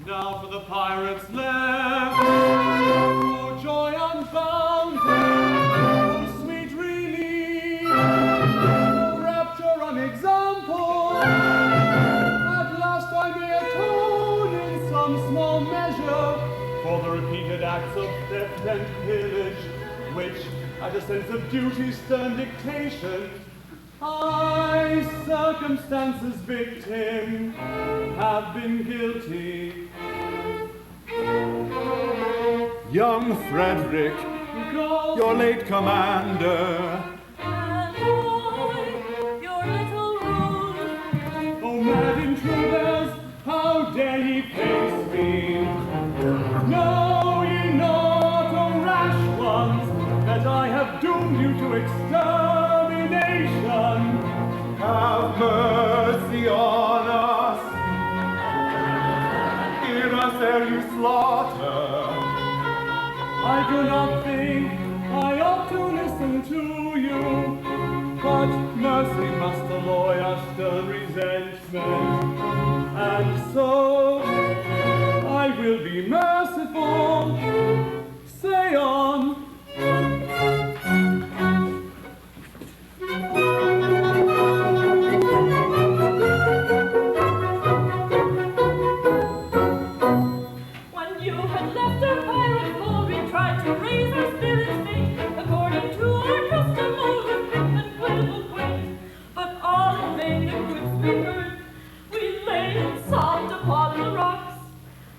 Now for the pirate's lair, oh joy unbounded, oh sweet relief, oh rapture unexampled. At last I may atone in some small measure for the repeated acts of theft and pillage, which, at a sense of duty's stern dictation, I, circumstance's victim, have been guilty. Young Frederick, your late commander. And I, your little Ruth. Oh, mad intruders, how dare ye face me? Know ye not, O rash ones, that I have doomed you to extermination? Have mercy on us. Hear us ere you slaughter. I do not think I ought to listen to you, but mercy must alloy our stern resentment, and so I will be merciful. Say on.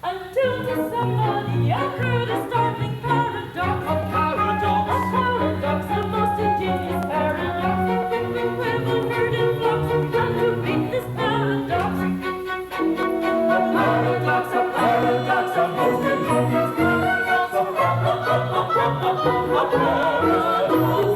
Until to somebody occurred a startling paradox. A paradox, a most ingenious paradox. We will herd in flocks, and to beat this paradox. A paradox, a most ingenious paradox. A paradox.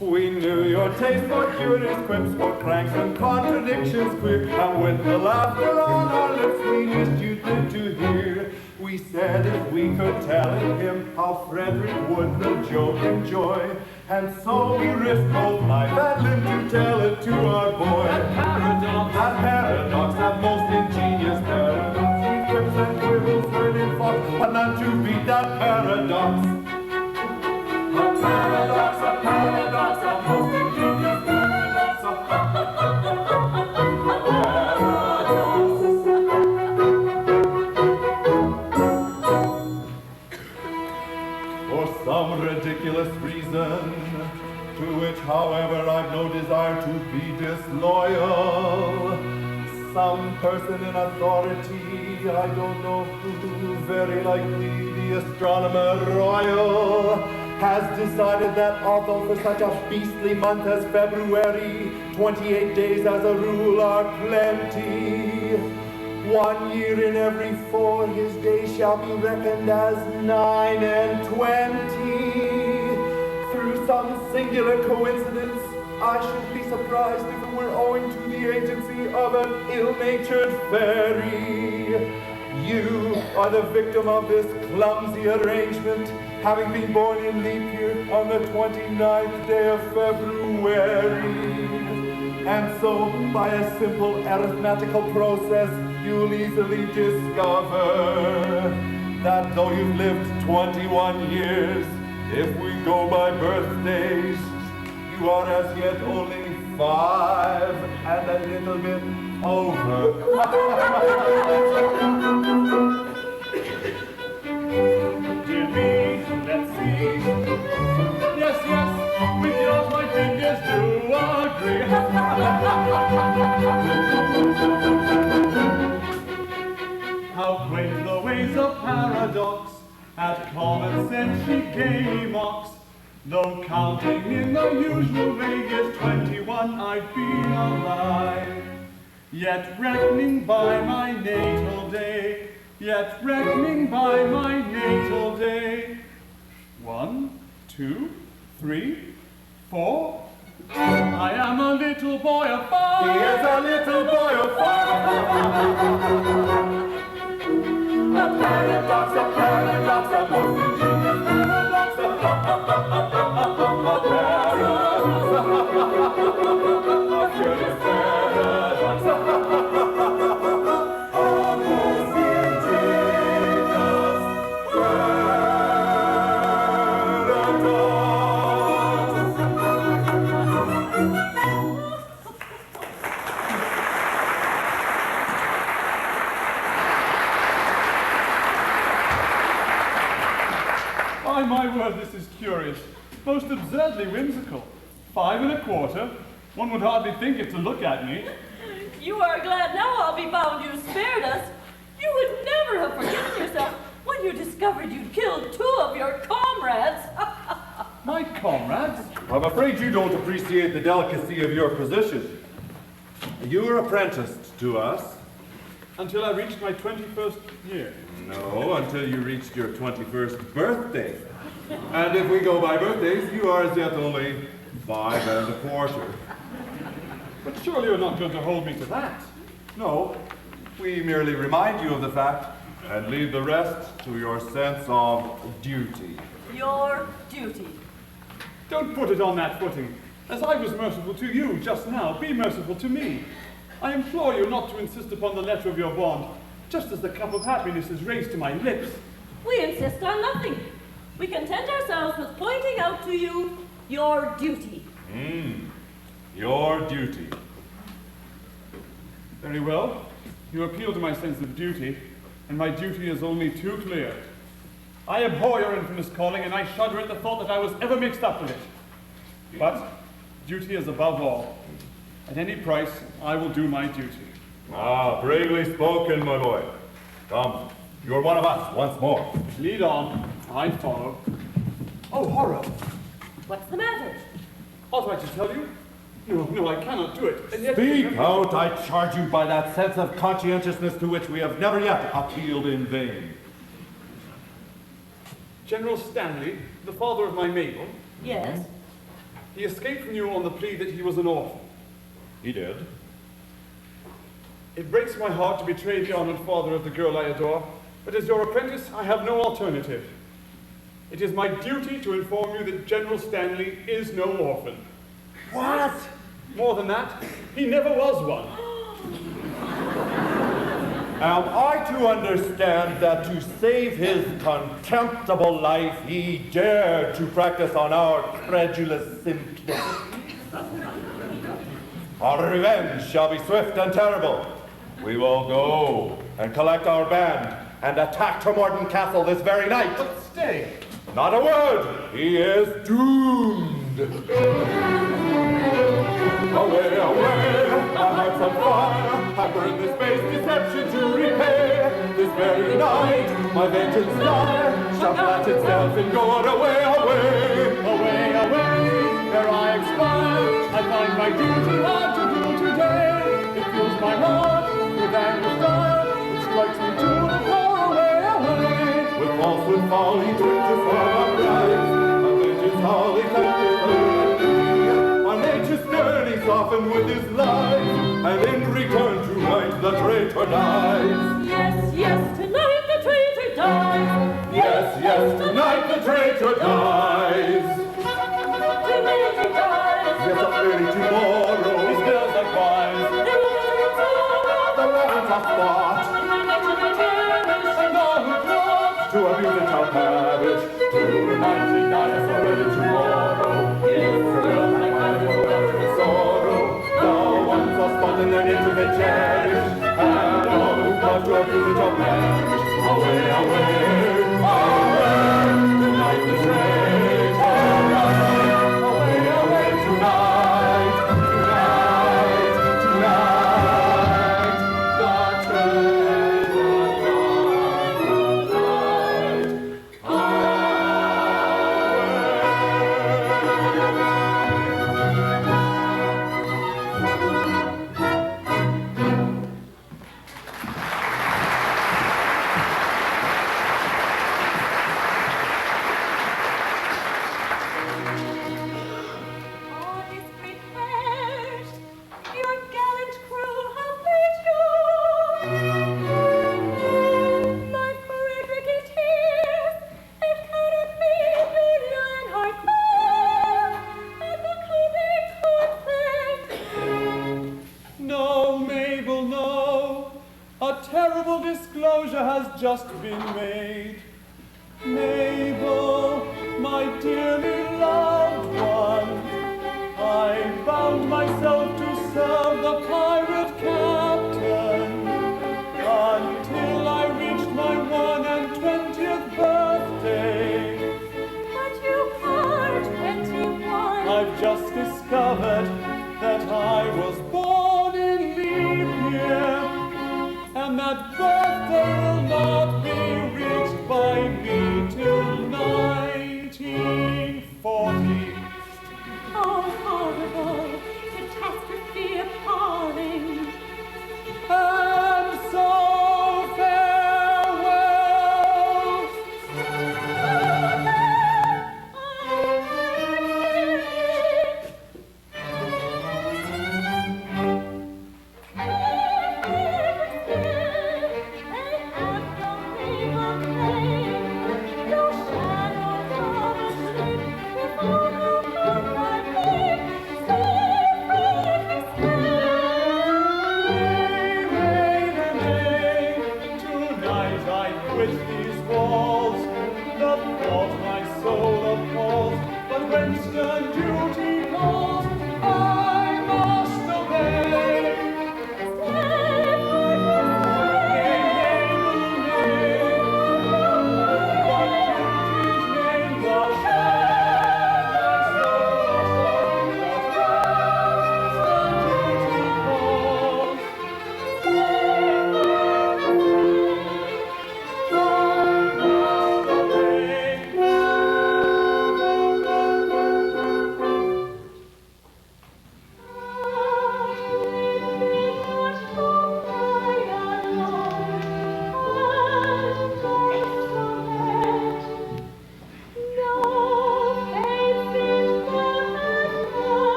We knew your taste for curious quips, for cranks and contradictions queer, and with the laughter on our lips we wished you good to hear. We said if we could tell him how Frederick would the joke enjoy, and so we risked both life and limb to tell it to our boy. That paradox, that most ingenious paradox, we quips and quibbles heard in fox, but none to beat that paradox. A paradox, a most ingenious paradox, a paradox. for some ridiculous reason, to which, however, I've no desire to be disloyal. Some person in authority, I don't know who, very likely the astronomer royal, has decided that although for such a beastly month as February, 28 days as a rule are plenty, 1 year in every 4 his days shall be reckoned as 9 and 20. Through some singular coincidence, I should be surprised if it were owing to the agency of an ill-natured fairy. You are the victim of this clumsy arrangement, having been born in leap year on the 29th day of February. And so, by a simple arithmetical process, you'll easily discover that though you've lived 21 years, if we go by birthdays, you are as yet only 5 and a little bit over. Dear me, let's see. Yes, with yours my fingers do agree. How quaint the ways of paradox, at common sense she gay mocks. Though counting in the usual way is 21 I've been alive. Yet reckoning by my natal day, 1, 2, 3, 4. I am a little boy of 5. He is a little boy of 5. A paradox, a most ingenious paradox, a curious paradox, a most ingenious By my word, this is curious. Most absurdly whimsical. 5 1/4. One would hardly think it to look at me. You are glad now, I'll be bound, you spared us. You would never have forgiven yourself when you discovered you'd killed 2 of your comrades. My comrades? I'm afraid you don't appreciate the delicacy of your position. You were apprenticed to us. Until I reached my 21st year. No, until you reached your 21st birthday. And if we go by birthdays, you are as yet only 5 1/4. But surely you're not going to hold me to that. No, we merely remind you of the fact and leave the rest to your sense of duty. Your duty. Don't put it on that footing. As I was merciful to you just now, be merciful to me. I implore you not to insist upon the letter of your bond, just as the cup of happiness is raised to my lips. We insist on nothing. We content ourselves with pointing out to you your duty. Your duty. Very well. You appeal to my sense of duty, and my duty is only too clear. I abhor your infamous calling, and I shudder at the thought that I was ever mixed up with it. But duty is above all. At any price, I will do my duty. Ah, bravely spoken, my boy. Come, you're one of us once more. Lead on. I follow. Oh, horror! What's the matter? Ought I to tell you? No, I cannot do it. And yet Speak out, I charge you by that sense of conscientiousness to which we have never yet appealed in vain. General Stanley, the father of my Mabel. Yes. He escaped from you on the plea that he was an orphan. He did. It breaks my heart to betray the honored father of the girl I adore, but as your apprentice, I have no alternative. It is my duty to inform you that General Stanley is no orphan. What? More than that, he never was one. Am I to understand that to save his contemptible life, he dared to practice on our credulous simplicity? Our revenge shall be swift and terrible. We will go and collect our band and attack Tremorden Castle this very night. But stay. Not a word. He is doomed. Away, away, my heart's on fire. I burn this base deception to repair. This very night, my vengeance dire shall plant itself in God. Away, away, away, away, ere I expire. I find my duty hard to do today. It fills my heart with anguish dire. It strikes me to the core. Away, away, with falsehood, folly, quick to form uprise. My vengeance wholly tempted my nature's stern he softened with his lies, and in return tonight the traitor dies. Yes, yes, tonight the traitor dies. Yes, yes, tonight the traitor dies. Tonight he dies. Yes, early tomorrow his girls are wise. The reverence of thought and all who plot to abuse it shall perish. Tonight he dies, early tomorrow. Yes, girls are wise for the sorrow. The ones are spot and their nature they cherish, and all who plot to abuse it shall perish. Away, away, away, tonight the traitor dies. Away, away, tonight, tonight, tonight, the traitor dies. All is prepared. Your gallant crew have made you. My Frederick is here, and cannot be the Lionheart more, and the coming conflict. No, Mabel, no. A terrible disclosure has just been made. Mabel, my dearly loved one, I bound myself to serve the pirate captain until I reached my 21st birthday. But you are 21. I've just discovered that I was born in leap year, and that birthday will not be reached by me till 1940. Oh, horrible catastrophe appalling. And so farewell.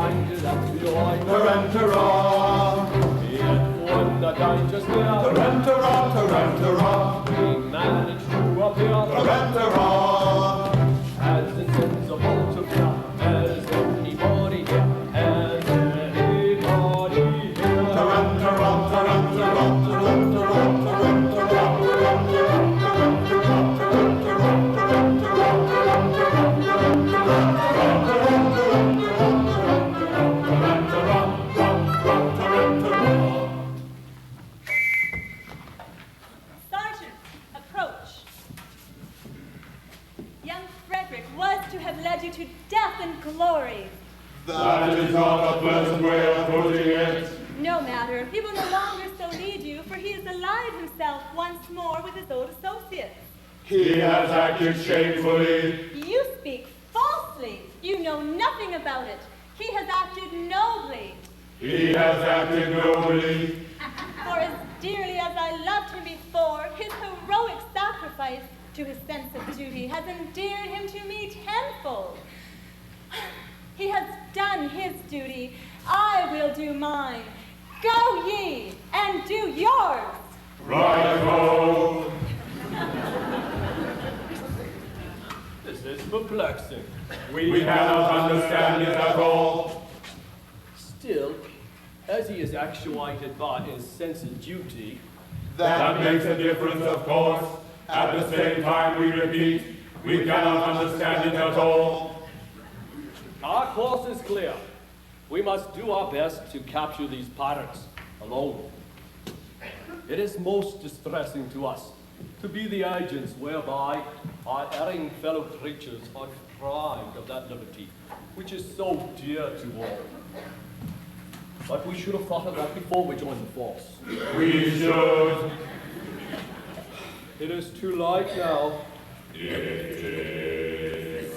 minded that joy. Tarantara. Yet when the digest there, Tarantara, tarantara. we managed to appear. Tarantara. As insensible to fear as anybody here, as anybody here. Tarantara, tarantara, tarantara, Sergeant, approach. Young Frederick was to have led you to death and glory. That is not a pleasant way of putting it. No matter, he will no longer so lead you, for he is alive himself once more with his old associates. He has acted shamefully. You speak falsely. You know nothing about it. He has acted nobly. He has acted nobly. For as dearly as I loved him before, his heroic sacrifice to his sense of duty has endeared him to me tenfold. He has done his duty. I will do mine. Go ye and do yours. Right-ho. This is perplexing. We cannot understand it at all. Still, as he is actuated by his sense of duty, That makes a difference, of course. At the same time, we repeat, we cannot understand it at all. our course is clear. We must do our best to capture these pirates alone. It is most distressing to us to be the agents whereby our erring fellow creatures are deprived of that liberty which is so dear to all. But we should have thought of that before we joined the force. We should. It is too late now. It is.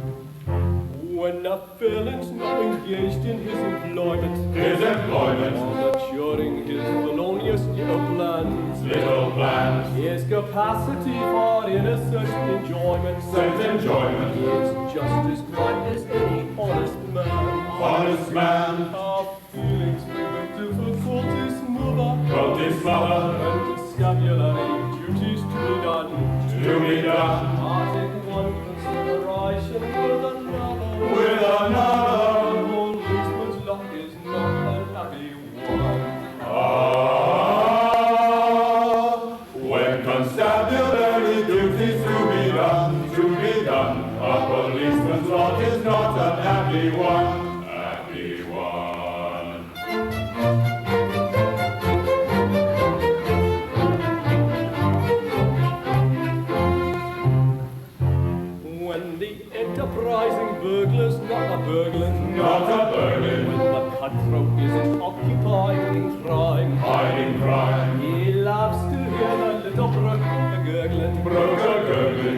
When the felon's not engaged in his employment, Or maturing his felonious little plans, his capacity for innocent enjoyment, is just as bright as any honest man. Honest man. Our feelings with difficulties mother, Mother. and scabulary duties to be done. I take one consideration with another. Another. Policeman's luck is not an happy one. When constabulary duties to be done, a policeman's lot is not an happy one. Happy one. When the enterprising burglar's not a burglar, when the cutthroat isn't occupied in crime, he loves to hear the little brook a-gurgling,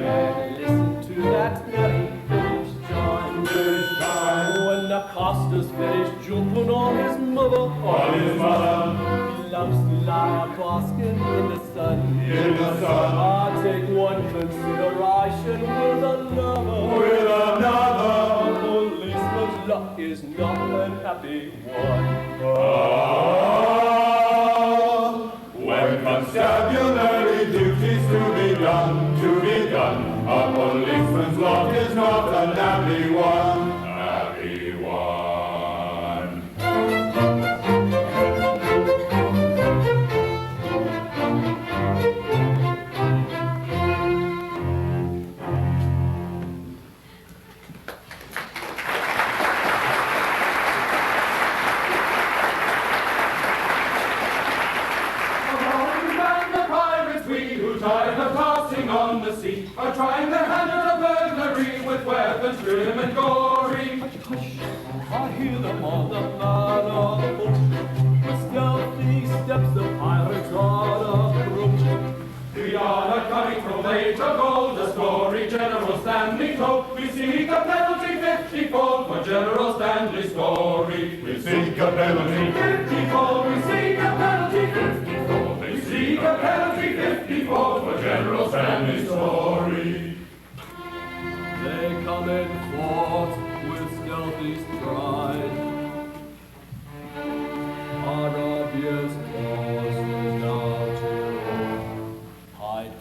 and listen to that merry British chime. When the coster's finished jumping on his mother, he loves to lie basking in the sun. I take one consideration with another. A policeman's luck is not an happy one. When constabulary duties to be done, a policeman's lot is not an happy one. Happy one. On the sea, are trying their hand at a burglary with weapons grim and gory. I hear them on the man of the boat. With stealthy steps the pirates are approaching. We are coming from Lake of Gold, a story General Stanley told. We seek a penalty 50-fold for General Stanley's story. We seek a penalty 50-fold, we seek a penalty 50-fold. We seek a a penalty 50-fold for General Stanley's story. They come in fort with stealthy stride. Our obvious cause is now to hide.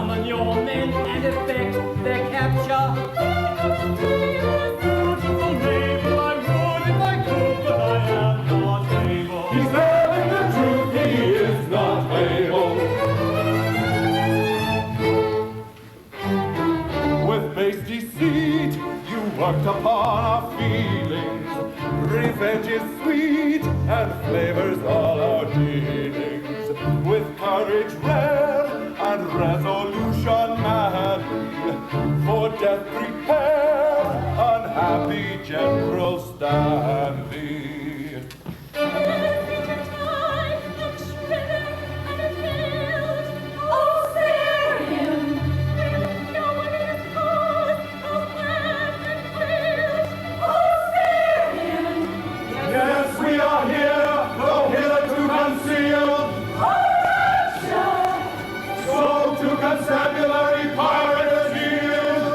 summon your men and effect their capture. Naval, I would if I could, but I am not able. He's telling the truth, he is not able. With base deceit, you worked upon our feelings. Revenge is sweet and flavors all our dealings. With courage rare and resolution madly, for death prepare, unhappy General Stanley. Yes, we are here, though hitherto concealed. So to constabulary pirates yield.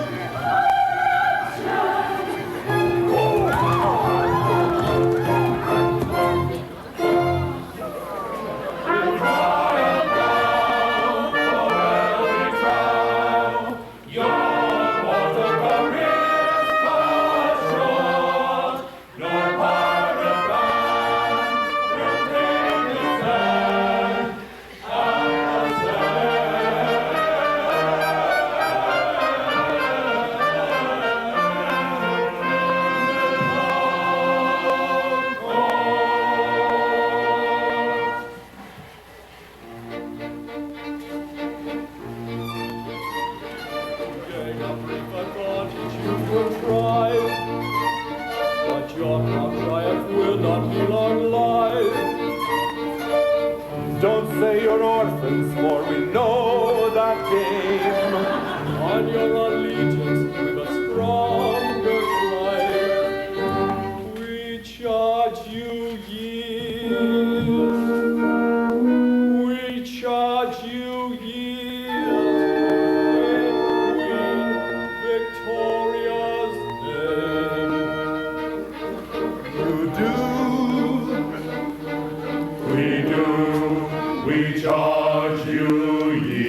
Don't say you're orphans, for we know that game. On your allegiance with a stronger claim, we charge you yield. We charge you yield. In Victoria's name. You do. We do. We charge you yield.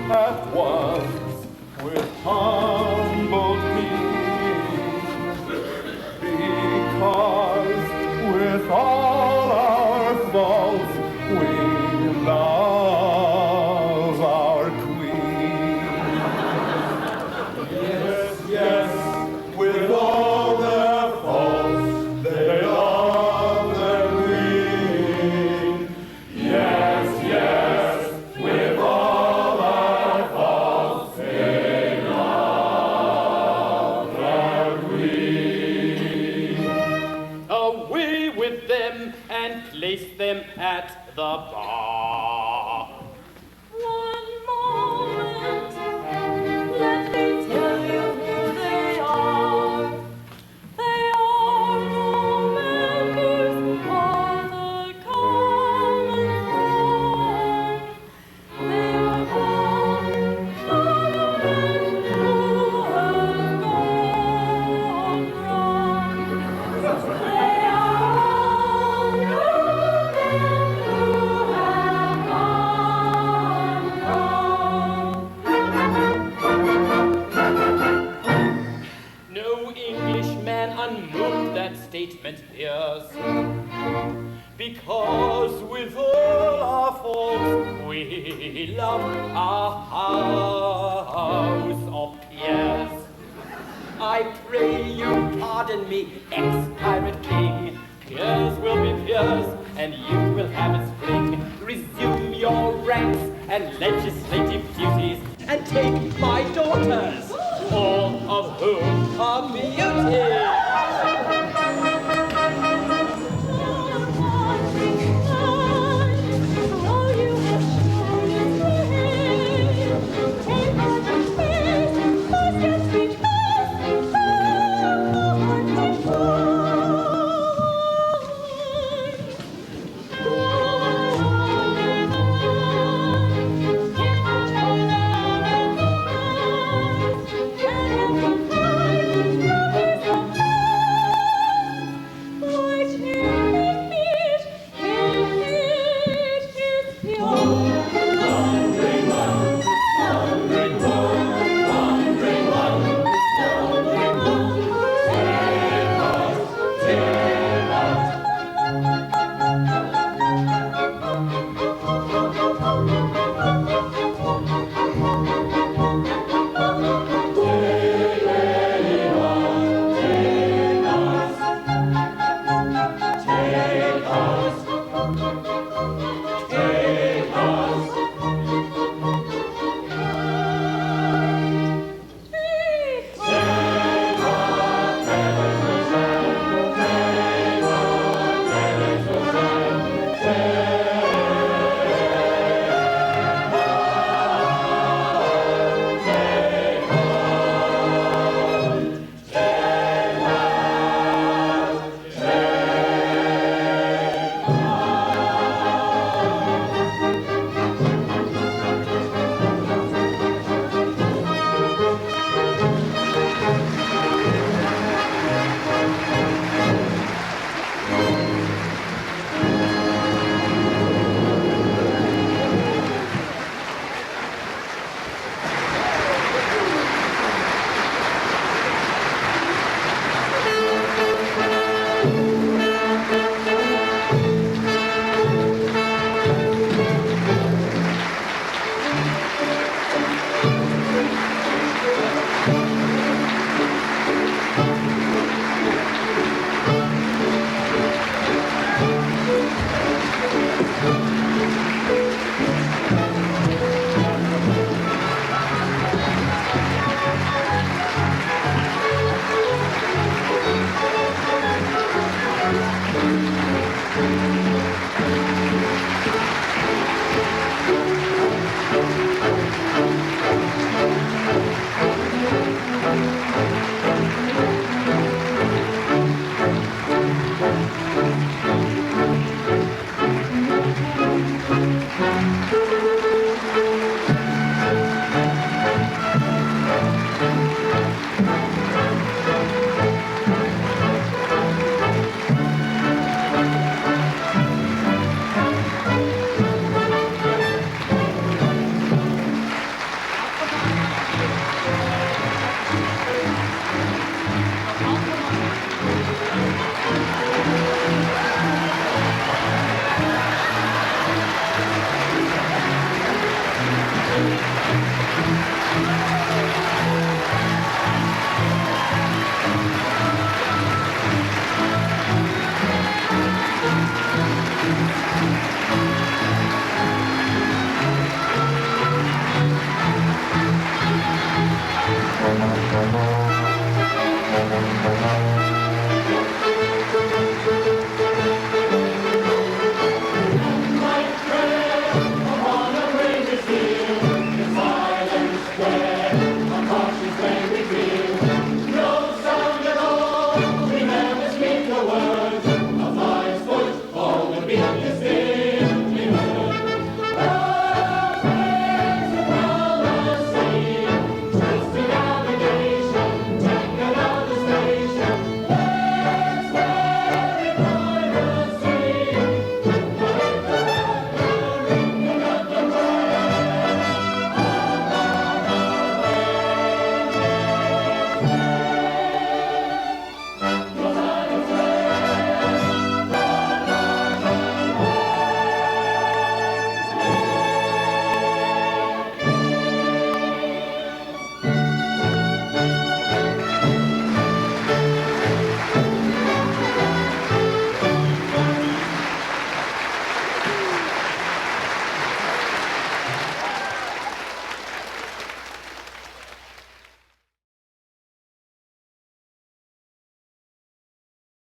At once with humble means, because with all our faults we love our queen. Yes, yes, with all their faults they love their queen. Yes, yes, with all place them at the bar. One moment, let me tell you who they are. They are no members of the common throng. They are all gentlemen who have gone wrong. They are all unmoved that statement hears, because with all our faults we love our house of peers. I pray you pardon me, ex-pirate king. Peers will be peers, and you will have a spring. Resume your ranks and legislative duties, and take my